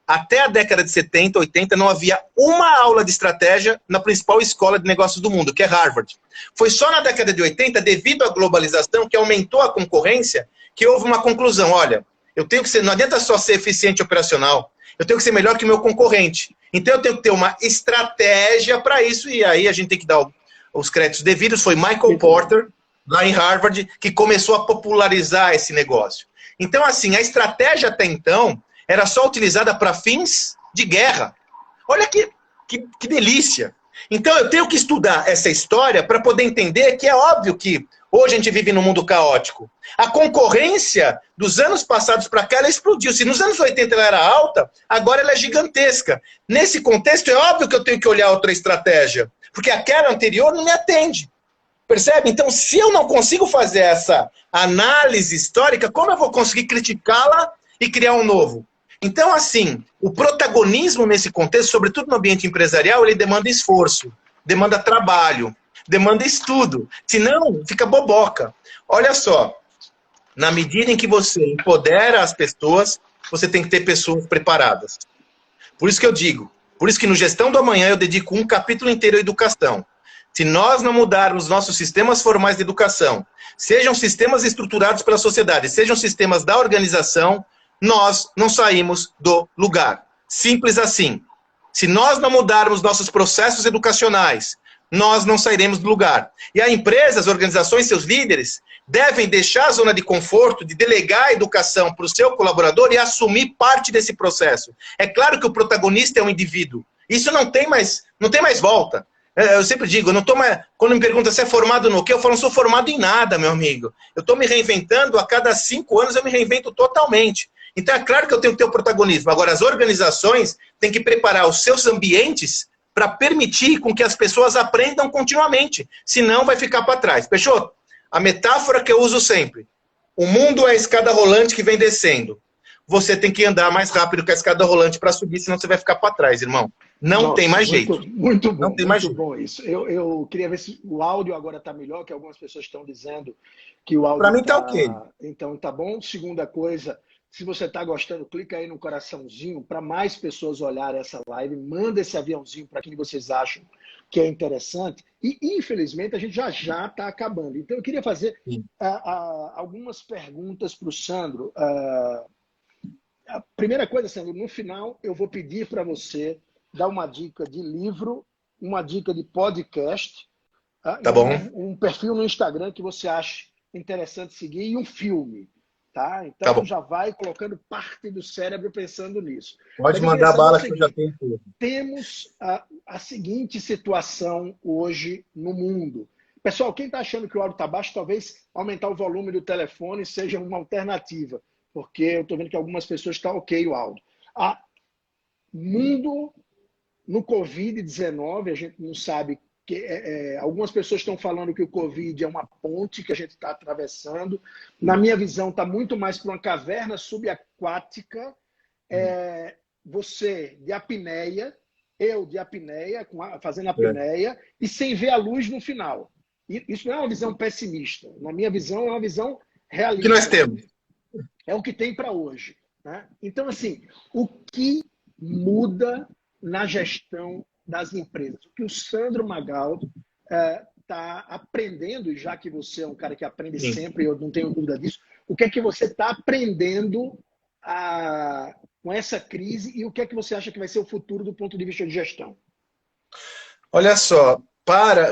Até a década de 70, 80, não havia uma aula de estratégia na principal escola de negócios do mundo, que é Harvard. Foi só na década de 80, devido à globalização, que aumentou a concorrência, que houve uma conclusão. Olha, eu tenho que ser, não adianta só ser eficiente operacional, eu tenho que ser melhor que o meu concorrente. Então eu tenho que ter uma estratégia para isso, e aí a gente tem que dar os créditos devidos. Foi Michael Porter, lá em Harvard, que começou a popularizar esse negócio. Então, assim, a estratégia até então era só utilizada para fins de guerra. Olha que delícia. Então eu tenho que estudar essa história para poder entender que é óbvio que hoje a gente vive num mundo caótico. A concorrência dos anos passados para cá, ela explodiu. Se nos anos 80 ela era alta, agora ela é gigantesca. Nesse contexto, é óbvio que eu tenho que olhar outra estratégia, porque aquela anterior não me atende. Percebe? Então, se eu não consigo fazer essa análise histórica, como eu vou conseguir criticá-la e criar um novo? Então, assim, o protagonismo nesse contexto, sobretudo no ambiente empresarial, ele demanda esforço, demanda trabalho, demanda estudo. Senão, fica boboca. Olha só, na medida em que você empodera as pessoas, você tem que ter pessoas preparadas. Por isso que eu digo, por isso que no Gestão do Amanhã eu dedico um capítulo inteiro à educação. Se nós não mudarmos nossos sistemas formais de educação, sejam sistemas estruturados pela sociedade, sejam sistemas da organização, nós não saímos do lugar. Simples assim. Se nós não mudarmos nossos processos educacionais, nós não sairemos do lugar. E a empresa, as organizações, seus líderes, devem deixar a zona de conforto, de delegar a educação para o seu colaborador e assumir parte desse processo. É claro que o protagonista é um indivíduo. Isso não tem mais volta. Eu sempre digo, eu não tô mais, quando me perguntam se é formado no quê, eu falo, não sou formado em nada, meu amigo. Eu estou me reinventando, a cada 5 anos eu me reinvento totalmente. Então é claro que eu tenho que ter o protagonismo. Agora, as organizações têm que preparar os seus ambientes para permitir com que as pessoas aprendam continuamente. Senão vai ficar para trás. Peixoto, a metáfora que eu uso sempre. O mundo é a escada rolante que vem descendo. Você tem que andar mais rápido que a escada rolante para subir, senão você vai ficar para trás, irmão. Não tem mais jeito. Muito bom, não tem mais muito jeito. bom isso. Eu queria ver se o áudio agora está melhor, que algumas pessoas estão dizendo que o áudio Para mim tá ok. Então tá bom. Segunda coisa, se você está gostando, clica aí no coraçãozinho para mais pessoas olharem essa live. Manda esse aviãozinho para quem vocês acham que é interessante. E, infelizmente, a gente já está acabando. Então, eu queria fazer algumas perguntas para o Sandro. A primeira coisa, Sandro, no final, eu vou pedir para você dar uma dica de livro, uma dica de podcast, Tá bom. um perfil no Instagram que você acha interessante seguir e um filme. Tá? Então, Tá bom. já vai colocando parte do cérebro pensando nisso. Pode mandar bala que eu já tenho tudo. Temos a seguinte situação hoje no mundo. Pessoal, quem está achando que o áudio está baixo, talvez aumentar o volume do telefone seja uma alternativa, porque eu estou vendo que algumas pessoas estão ok o áudio. Mundo no Covid-19, a gente não sabe que algumas pessoas estão falando que o Covid é uma ponte que a gente está atravessando. Na minha visão, está muito mais para uma caverna subaquática. Você de apneia, eu de apneia, fazendo apneia, e sem ver a luz no final. Isso não é uma visão pessimista. Na minha visão, é uma visão realista. O que nós temos? É o que tem para hoje. Né? Então, assim, o que muda na gestão das empresas? O que o Sandro Magaldi está aprendendo, e já que você é um cara que aprende sempre, eu não tenho dúvida disso, o que é que você está aprendendo com essa crise e o que é que você acha que vai ser o futuro do ponto de vista de gestão? Olha só,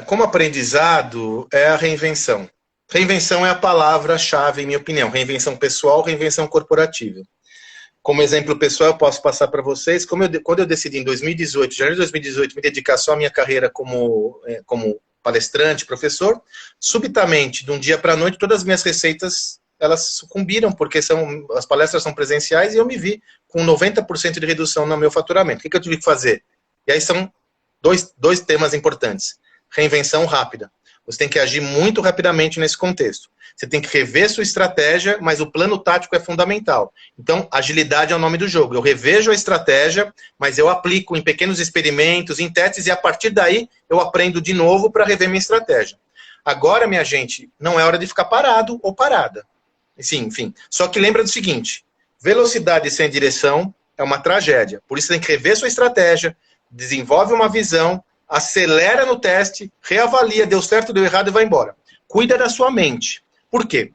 como aprendizado é a reinvenção. Reinvenção é a palavra-chave, em minha opinião. Reinvenção pessoal, reinvenção corporativa. Como exemplo pessoal, eu posso passar para vocês, quando eu decidi em 2018, janeiro de 2018, me dedicar só à minha carreira como palestrante, professor, subitamente, de um dia para a noite, todas as minhas receitas, elas sucumbiram, porque as palestras são presenciais e eu me vi com 90% de redução no meu faturamento. O que eu tive que fazer? E aí são dois temas importantes. Reinvenção rápida. Você tem que agir muito rapidamente nesse contexto. Você tem que rever sua estratégia, mas o plano tático é fundamental. Então, agilidade é o nome do jogo. Eu revejo a estratégia, mas eu aplico em pequenos experimentos, em testes, e a partir daí eu aprendo de novo para rever minha estratégia. Agora, minha gente, não é hora de ficar parado ou parada. Sim, enfim. Só que lembra do seguinte, velocidade sem direção é uma tragédia. Por isso, você tem que rever sua estratégia, desenvolve uma visão, acelera no teste, reavalia, deu certo, deu errado e vai embora. Cuida da sua mente. Por quê?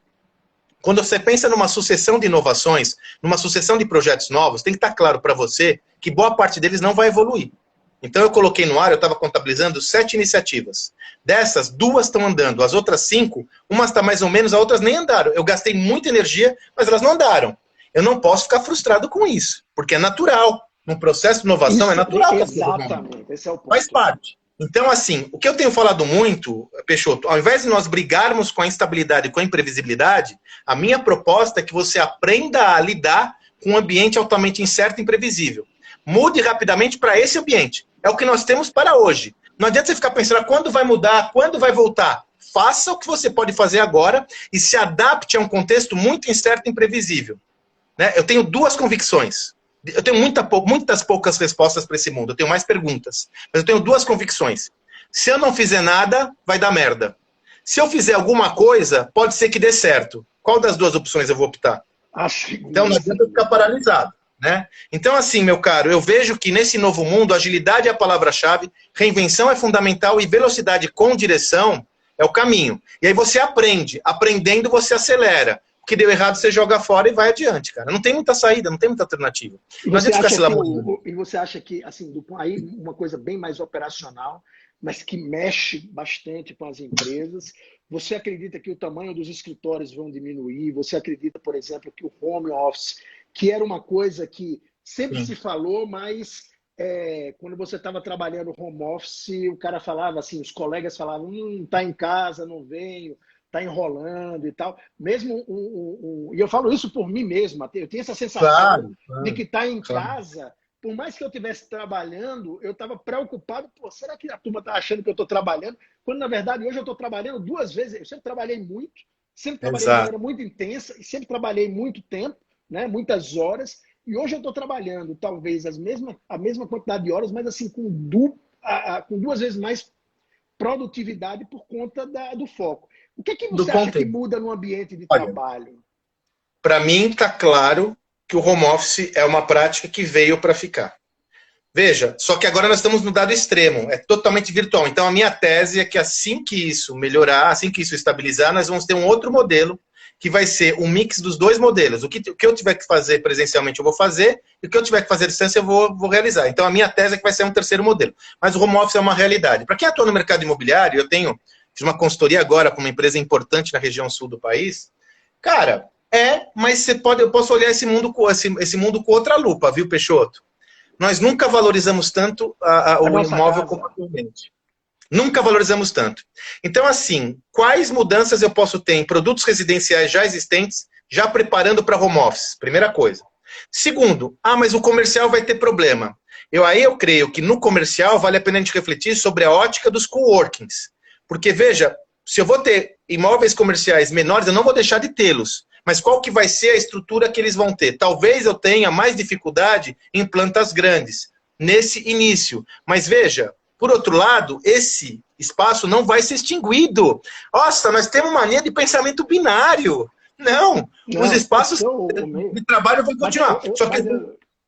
Quando você pensa numa sucessão de inovações, numa sucessão de projetos novos, tem que estar claro para você que boa parte deles não vai evoluir. Então eu coloquei no ar, eu estava contabilizando 7 iniciativas. Dessas, 2 estão andando, as outras 5, umas está mais ou menos, as outras nem andaram. Eu gastei muita energia, mas elas não andaram. Eu não posso ficar frustrado com isso, porque é natural. Num processo de inovação é natural. Exatamente, esse é o ponto. Faz parte. Então, assim, o que eu tenho falado muito, Peixoto, ao invés de nós brigarmos com a instabilidade e com a imprevisibilidade, a minha proposta é que você aprenda a lidar com um ambiente altamente incerto e imprevisível. Mude rapidamente para esse ambiente. É o que nós temos para hoje. Não adianta você ficar pensando quando vai mudar, quando vai voltar. Faça o que você pode fazer agora e se adapte a um contexto muito incerto e imprevisível. Né? Eu tenho 2 convicções. Eu tenho muitas poucas respostas para esse mundo. Eu tenho mais perguntas. Mas eu tenho 2 convicções. Se eu não fizer nada, vai dar merda. Se eu fizer alguma coisa, pode ser que dê certo. Qual das 2 opções eu vou optar? Então não adianta ficar paralisado. Né? Então, assim, meu caro, eu vejo que nesse novo mundo, agilidade é a palavra-chave, reinvenção é fundamental e velocidade com direção é o caminho. E aí você aprende. Aprendendo, você acelera. O que deu errado, você joga fora e vai adiante, cara. Não tem muita saída, não tem muita alternativa. E você acha que, assim, aí uma coisa bem mais operacional, mas que mexe bastante com as empresas, você acredita que o tamanho dos escritórios vão diminuir? Você acredita, por exemplo, que o home office, que era uma coisa que sempre se falou, mas quando você estava trabalhando home office, o cara falava assim, os colegas falavam, tá em casa, não venho, tá enrolando e tal. Mesmo e eu falo isso por mim mesmo, eu tenho essa sensação de que tá em casa, por mais que eu estivesse trabalhando, eu estava preocupado, será que a turma tá achando que eu estou trabalhando? Quando, na verdade, hoje eu estou trabalhando 2 vezes. Eu sempre trabalhei muito, sempre trabalhei de maneira muito intensa e sempre trabalhei muito tempo, né, muitas horas. E hoje eu estou trabalhando, talvez, a mesma quantidade de horas, mas assim, com 2 vezes mais produtividade por conta do foco. O que você acha que muda no ambiente de trabalho? Para mim, está claro que o home office é uma prática que veio para ficar. Veja, só que agora nós estamos no dado extremo, é totalmente virtual. Então, a minha tese é que assim que isso melhorar, assim que isso estabilizar, nós vamos ter um outro modelo que vai ser um mix dos 2 modelos. O que eu tiver que fazer presencialmente, eu vou fazer, e o que eu tiver que fazer à distância, eu vou realizar. Então, a minha tese é que vai ser um terceiro modelo. Mas o home office é uma realidade. Para quem atua no mercado imobiliário, fiz uma consultoria agora com uma empresa importante na região sul do país. Cara, mas eu posso olhar esse mundo com outra lupa, viu, Peixoto? Nós nunca valorizamos tanto o imóvel como atualmente. Nunca valorizamos tanto. Então, assim, quais mudanças eu posso ter em produtos residenciais já existentes, já preparando para home office? Primeira coisa. Segundo, mas o comercial vai ter problema. Aí eu creio que no comercial vale a pena a gente refletir sobre a ótica dos coworkings. Porque, veja, se eu vou ter imóveis comerciais menores, eu não vou deixar de tê-los. Mas qual que vai ser a estrutura que eles vão ter? Talvez eu tenha mais dificuldade em plantas grandes, nesse início. Mas veja, por outro lado, esse espaço não vai ser extinguido. Nossa, nós temos mania de pensamento binário. Não, os espaços de trabalho vão continuar.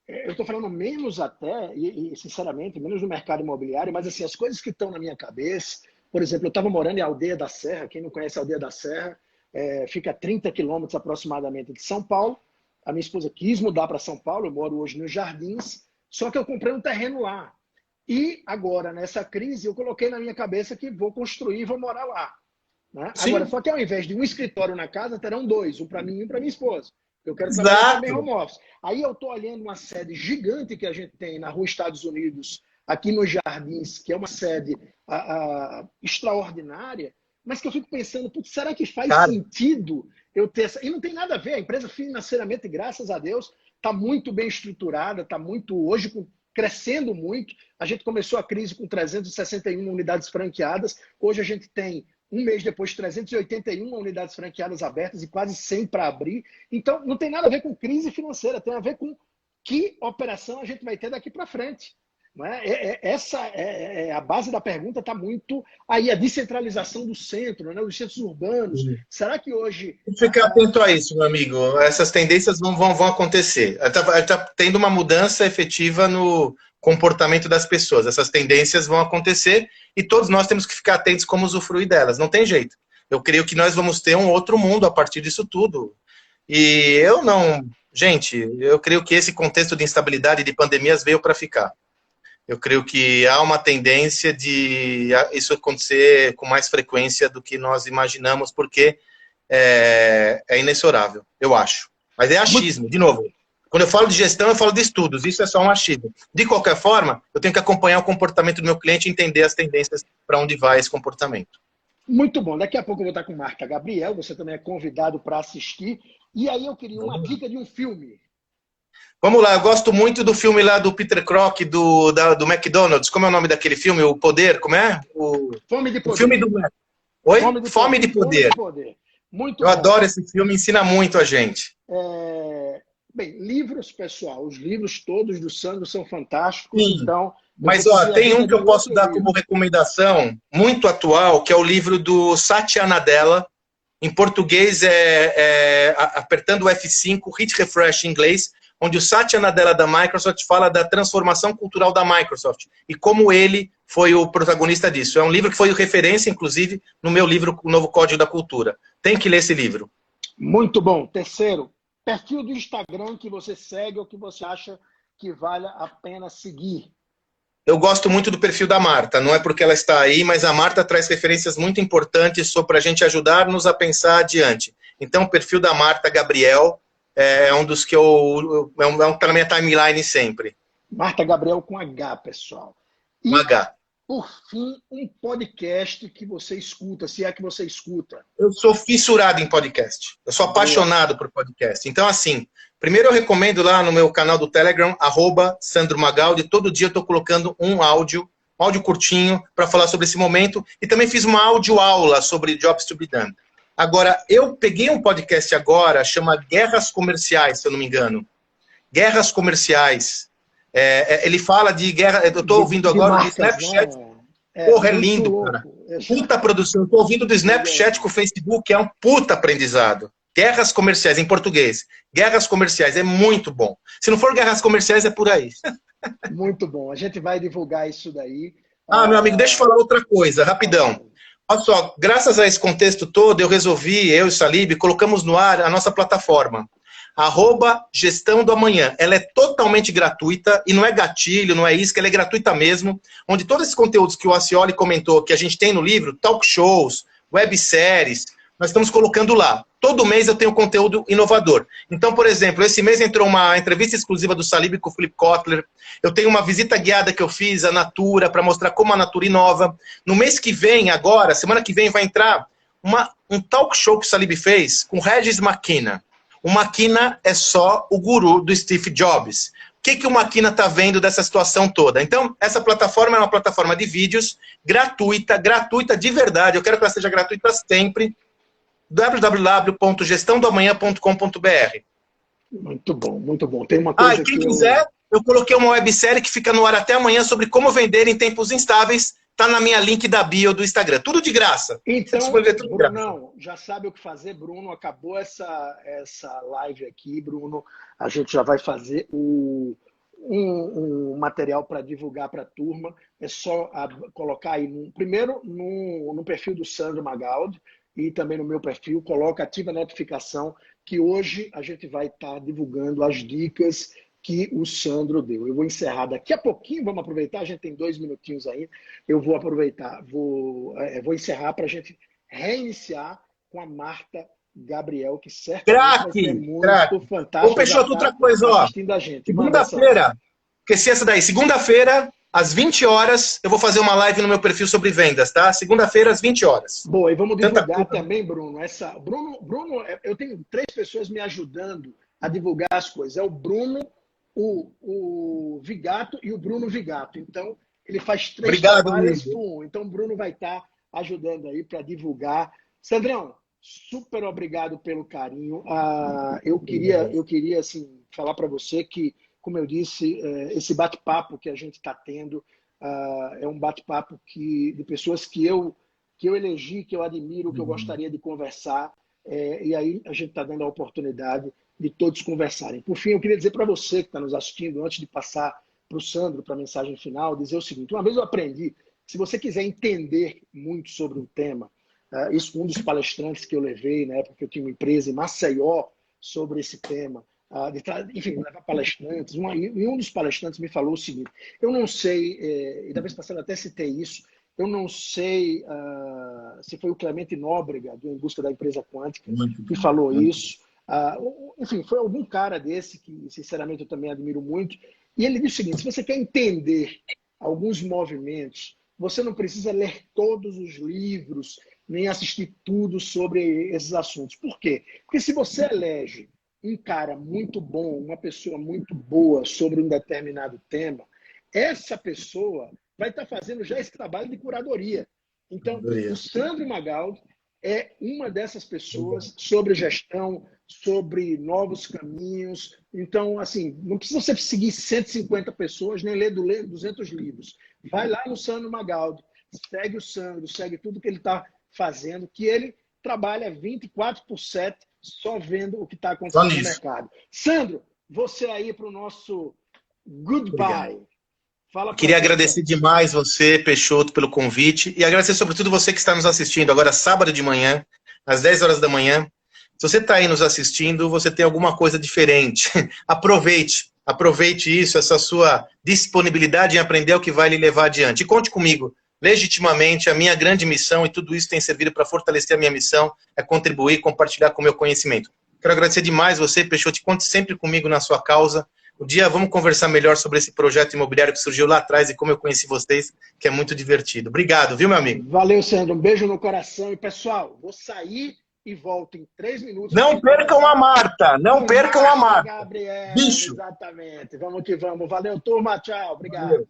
Eu estou falando menos até, e sinceramente, menos no mercado imobiliário, mas assim, as coisas que estão na minha cabeça, por exemplo, eu estava morando em Aldeia da Serra, quem não conhece a Aldeia da Serra, fica a 30 quilômetros aproximadamente de São Paulo. A minha esposa quis mudar para São Paulo, eu moro hoje nos Jardins, só que eu comprei um terreno lá. E agora, nessa crise, eu coloquei na minha cabeça que vou construir e vou morar lá. Né? Agora, só que ao invés de um escritório na casa, terão dois, um para mim e um para minha esposa. Eu quero trabalhar também home office. Aí eu estou olhando uma sede gigante que a gente tem na Rua Estados Unidos, aqui nos Jardins, que é uma sede extraordinária, mas que eu fico pensando, será que faz sentido eu ter essa... E não tem nada a ver, a empresa financeiramente, graças a Deus, está muito bem estruturada, está hoje crescendo muito. A gente começou a crise com 361 unidades franqueadas, hoje a gente tem, um mês depois, 381 unidades franqueadas abertas e quase 100 para abrir. Então, não tem nada a ver com crise financeira, tem a ver com que operação a gente vai ter daqui para frente. Não é? Essa é a base da pergunta, está muito aí, a descentralização do centro, né? Dos centros urbanos. Será que hoje... Ficar atento a isso, meu amigo. Essas tendências vão acontecer. Está tendo uma mudança efetiva no comportamento das pessoas. Essas tendências vão acontecer e todos nós temos que ficar atentos como usufruir delas. Não tem jeito. Eu creio que nós vamos ter um outro mundo a partir disso tudo. E eu não... Gente, eu creio que esse contexto de instabilidade e de pandemias veio para ficar. Eu creio que há uma tendência de isso acontecer com mais frequência do que nós imaginamos, porque é inexorável, eu acho. Mas é achismo, de novo. Quando eu falo de gestão, eu falo de estudos. Isso é só um achismo. De qualquer forma, eu tenho que acompanhar o comportamento do meu cliente e entender as tendências para onde vai esse comportamento. Muito bom. Daqui a pouco eu vou estar com Marta Gabriel. Você também é convidado para assistir. E aí eu queria uma dica de um filme. Vamos lá, eu gosto muito do filme lá do Peter Croc, do McDonald's. Como é o nome daquele filme? O Poder, como é? Fome de Poder. O filme do... Oi? Fome de Poder. Muito eu adoro esse filme, ensina muito a gente. Bem, livros, pessoal. Os livros todos do Sandro são fantásticos. Sim. Então, mas tem um que eu posso dar como recomendação, muito atual, que é o livro do Satya Nadella. Em português apertando o F5, Hit Refresh em inglês, onde o Satya Nadella da Microsoft fala da transformação cultural da Microsoft e como ele foi o protagonista disso. É um livro que foi referência, inclusive, no meu livro, O Novo Código da Cultura. Tem que ler esse livro. Muito bom. Terceiro, perfil do Instagram que você segue ou que você acha que vale a pena seguir. Eu gosto muito do perfil da Marta, não é porque ela está aí, mas a Marta traz referências muito importantes para a gente ajudar-nos a pensar adiante. Então, o perfil da Marta Gabriel é um dos que é um que está na minha timeline sempre. Marta Gabriel com H, pessoal. Com H. Por fim, um podcast que você escuta, se é que você escuta. Eu sou fissurado em podcast. Eu sou apaixonado por podcast. Então, assim, primeiro eu recomendo lá no meu canal do Telegram, @SandroMagaldi. Todo dia eu estou colocando um áudio curtinho, para falar sobre esse momento. E também fiz uma audioaula sobre Jobs to be Done. Agora, eu peguei um podcast agora, chama Guerras Comerciais, se eu não me engano. Guerras Comerciais. Ele fala de guerra... Eu estou ouvindo agora de Snapchat. Porra, é lindo, louco, cara. Puta produção. Estou ouvindo do Snapchat com o Facebook, é um puta aprendizado. Guerras Comerciais, em português. Guerras Comerciais, é muito bom. Se não for Guerras Comerciais, é por aí. Muito bom. A gente vai divulgar isso daí. Meu amigo, deixa eu falar outra coisa, rapidão. Olha só, graças a esse contexto todo, eu e o Salib, colocamos no ar a nossa plataforma. @Gestão do Amanhã. Ela é totalmente gratuita e não é gatilho, não é isca, ela é gratuita mesmo, onde todos esses conteúdos que o Acioli comentou, que a gente tem no livro, talk shows, webséries, nós estamos colocando lá. Todo mês eu tenho conteúdo inovador. Então, por exemplo, esse mês entrou uma entrevista exclusiva do Salib com o Philip Kotler. Eu tenho uma visita guiada que eu fiz à Natura, para mostrar como a Natura inova. No mês que vem, agora, semana que vem, vai entrar um talk show que o Salib fez com Regis Makina. O Makina é só o guru do Steve Jobs. O que o Makina está vendo dessa situação toda? Então, essa plataforma é uma plataforma de vídeos gratuita de verdade. Eu quero que ela seja gratuita sempre. www.gestãodoamanhã.com.br. Muito bom, muito bom. Tem uma coisa e quem quiser, eu coloquei uma websérie que fica no ar até amanhã sobre como vender em tempos instáveis. Está na minha link da bio do Instagram. Tudo de graça. Então, Brunão, já sabe o que fazer, Bruno. Acabou essa live aqui, Bruno. A gente já vai fazer um material para divulgar para a turma. É só colocar aí, primeiro, no perfil do Sandro Magaldi e também no meu perfil. Coloca, ativa a notificação, que hoje a gente vai estar divulgando as dicas que o Sandro deu. Eu vou encerrar daqui a pouquinho, vamos aproveitar, a gente tem 2 minutinhos ainda. Eu vou aproveitar, vou encerrar para a gente reiniciar com a Marta Gabriel, que certamente vai ser muito fantástica. Ô, Peixoto, outra coisa, ó. Segunda-feira, esqueci essa daí. Segunda-feira, às 20 horas, eu vou fazer uma live no meu perfil sobre vendas, tá? Segunda-feira, às 20 horas. Boa, e vamos divulgar também, Bruno. Bruno, eu tenho 3 pessoas me ajudando a divulgar as coisas. É o Bruno, o Vigato e o Bruno Vigato. Então, ele faz 3 trabalhos por 1. Então, o Bruno vai estar ajudando aí para divulgar. Sandrão, super obrigado pelo carinho. Eu queria assim, falar para você que, como eu disse, esse bate-papo que a gente está tendo é um bate-papo de pessoas que eu elegi, que eu admiro, que eu gostaria de conversar. E aí a gente está dando a oportunidade de todos conversarem. Por fim, eu queria dizer para você que está nos assistindo, antes de passar para o Sandro, para a mensagem final, dizer o seguinte: uma vez eu aprendi, se você quiser entender muito sobre um tema, isso um dos palestrantes que eu levei, na época que eu tinha uma empresa em Maceió sobre esse tema, enfim, levar palestrantes, e um dos palestrantes me falou o seguinte: eu não sei, e da vez passada até citei isso, eu não sei se foi o Clemente Nóbrega, do Em Busca da Empresa Quântica, que falou isso. Enfim, foi algum cara desse que, sinceramente, eu também admiro muito. E ele disse o seguinte: se você quer entender alguns movimentos, você não precisa ler todos os livros, nem assistir tudo sobre esses assuntos. Por quê? Porque se você elege um cara muito bom, uma pessoa muito boa sobre um determinado tema, essa pessoa vai estar fazendo já esse trabalho de curadoria. Então, o Sandro Magaldi é uma dessas pessoas sobre gestão, sobre novos caminhos. Então, assim, não precisa você seguir 150 pessoas, nem ler 200 livros. Vai lá no Sandro Magaldi, segue o Sandro, segue tudo que ele está fazendo, que ele trabalha 24/7 só vendo o que está acontecendo no mercado. Sandro, você aí para o nosso goodbye. Queria agradecer demais você, Peixoto, pelo convite e agradecer sobretudo você que está nos assistindo agora sábado de manhã, às 10 horas da manhã. Se você está aí nos assistindo, você tem alguma coisa diferente. Aproveite isso, essa sua disponibilidade em aprender o que vai lhe levar adiante. E conte comigo. Legitimamente, a minha grande missão, e tudo isso tem servido para fortalecer a minha missão, é contribuir e compartilhar com o meu conhecimento. Quero agradecer demais você, Peixoto, conte sempre comigo na sua causa. Um dia vamos conversar melhor sobre esse projeto imobiliário que surgiu lá atrás e como eu conheci vocês, que é muito divertido. Obrigado, viu, meu amigo? Valeu, Sandro. Um beijo no coração. E, pessoal, vou sair e volto em 3 minutos. Não percam a Marta! Não percam a Marta! Gabriel, Bicho! Exatamente. Vamos que vamos. Valeu, turma. Tchau. Obrigado. Valeu.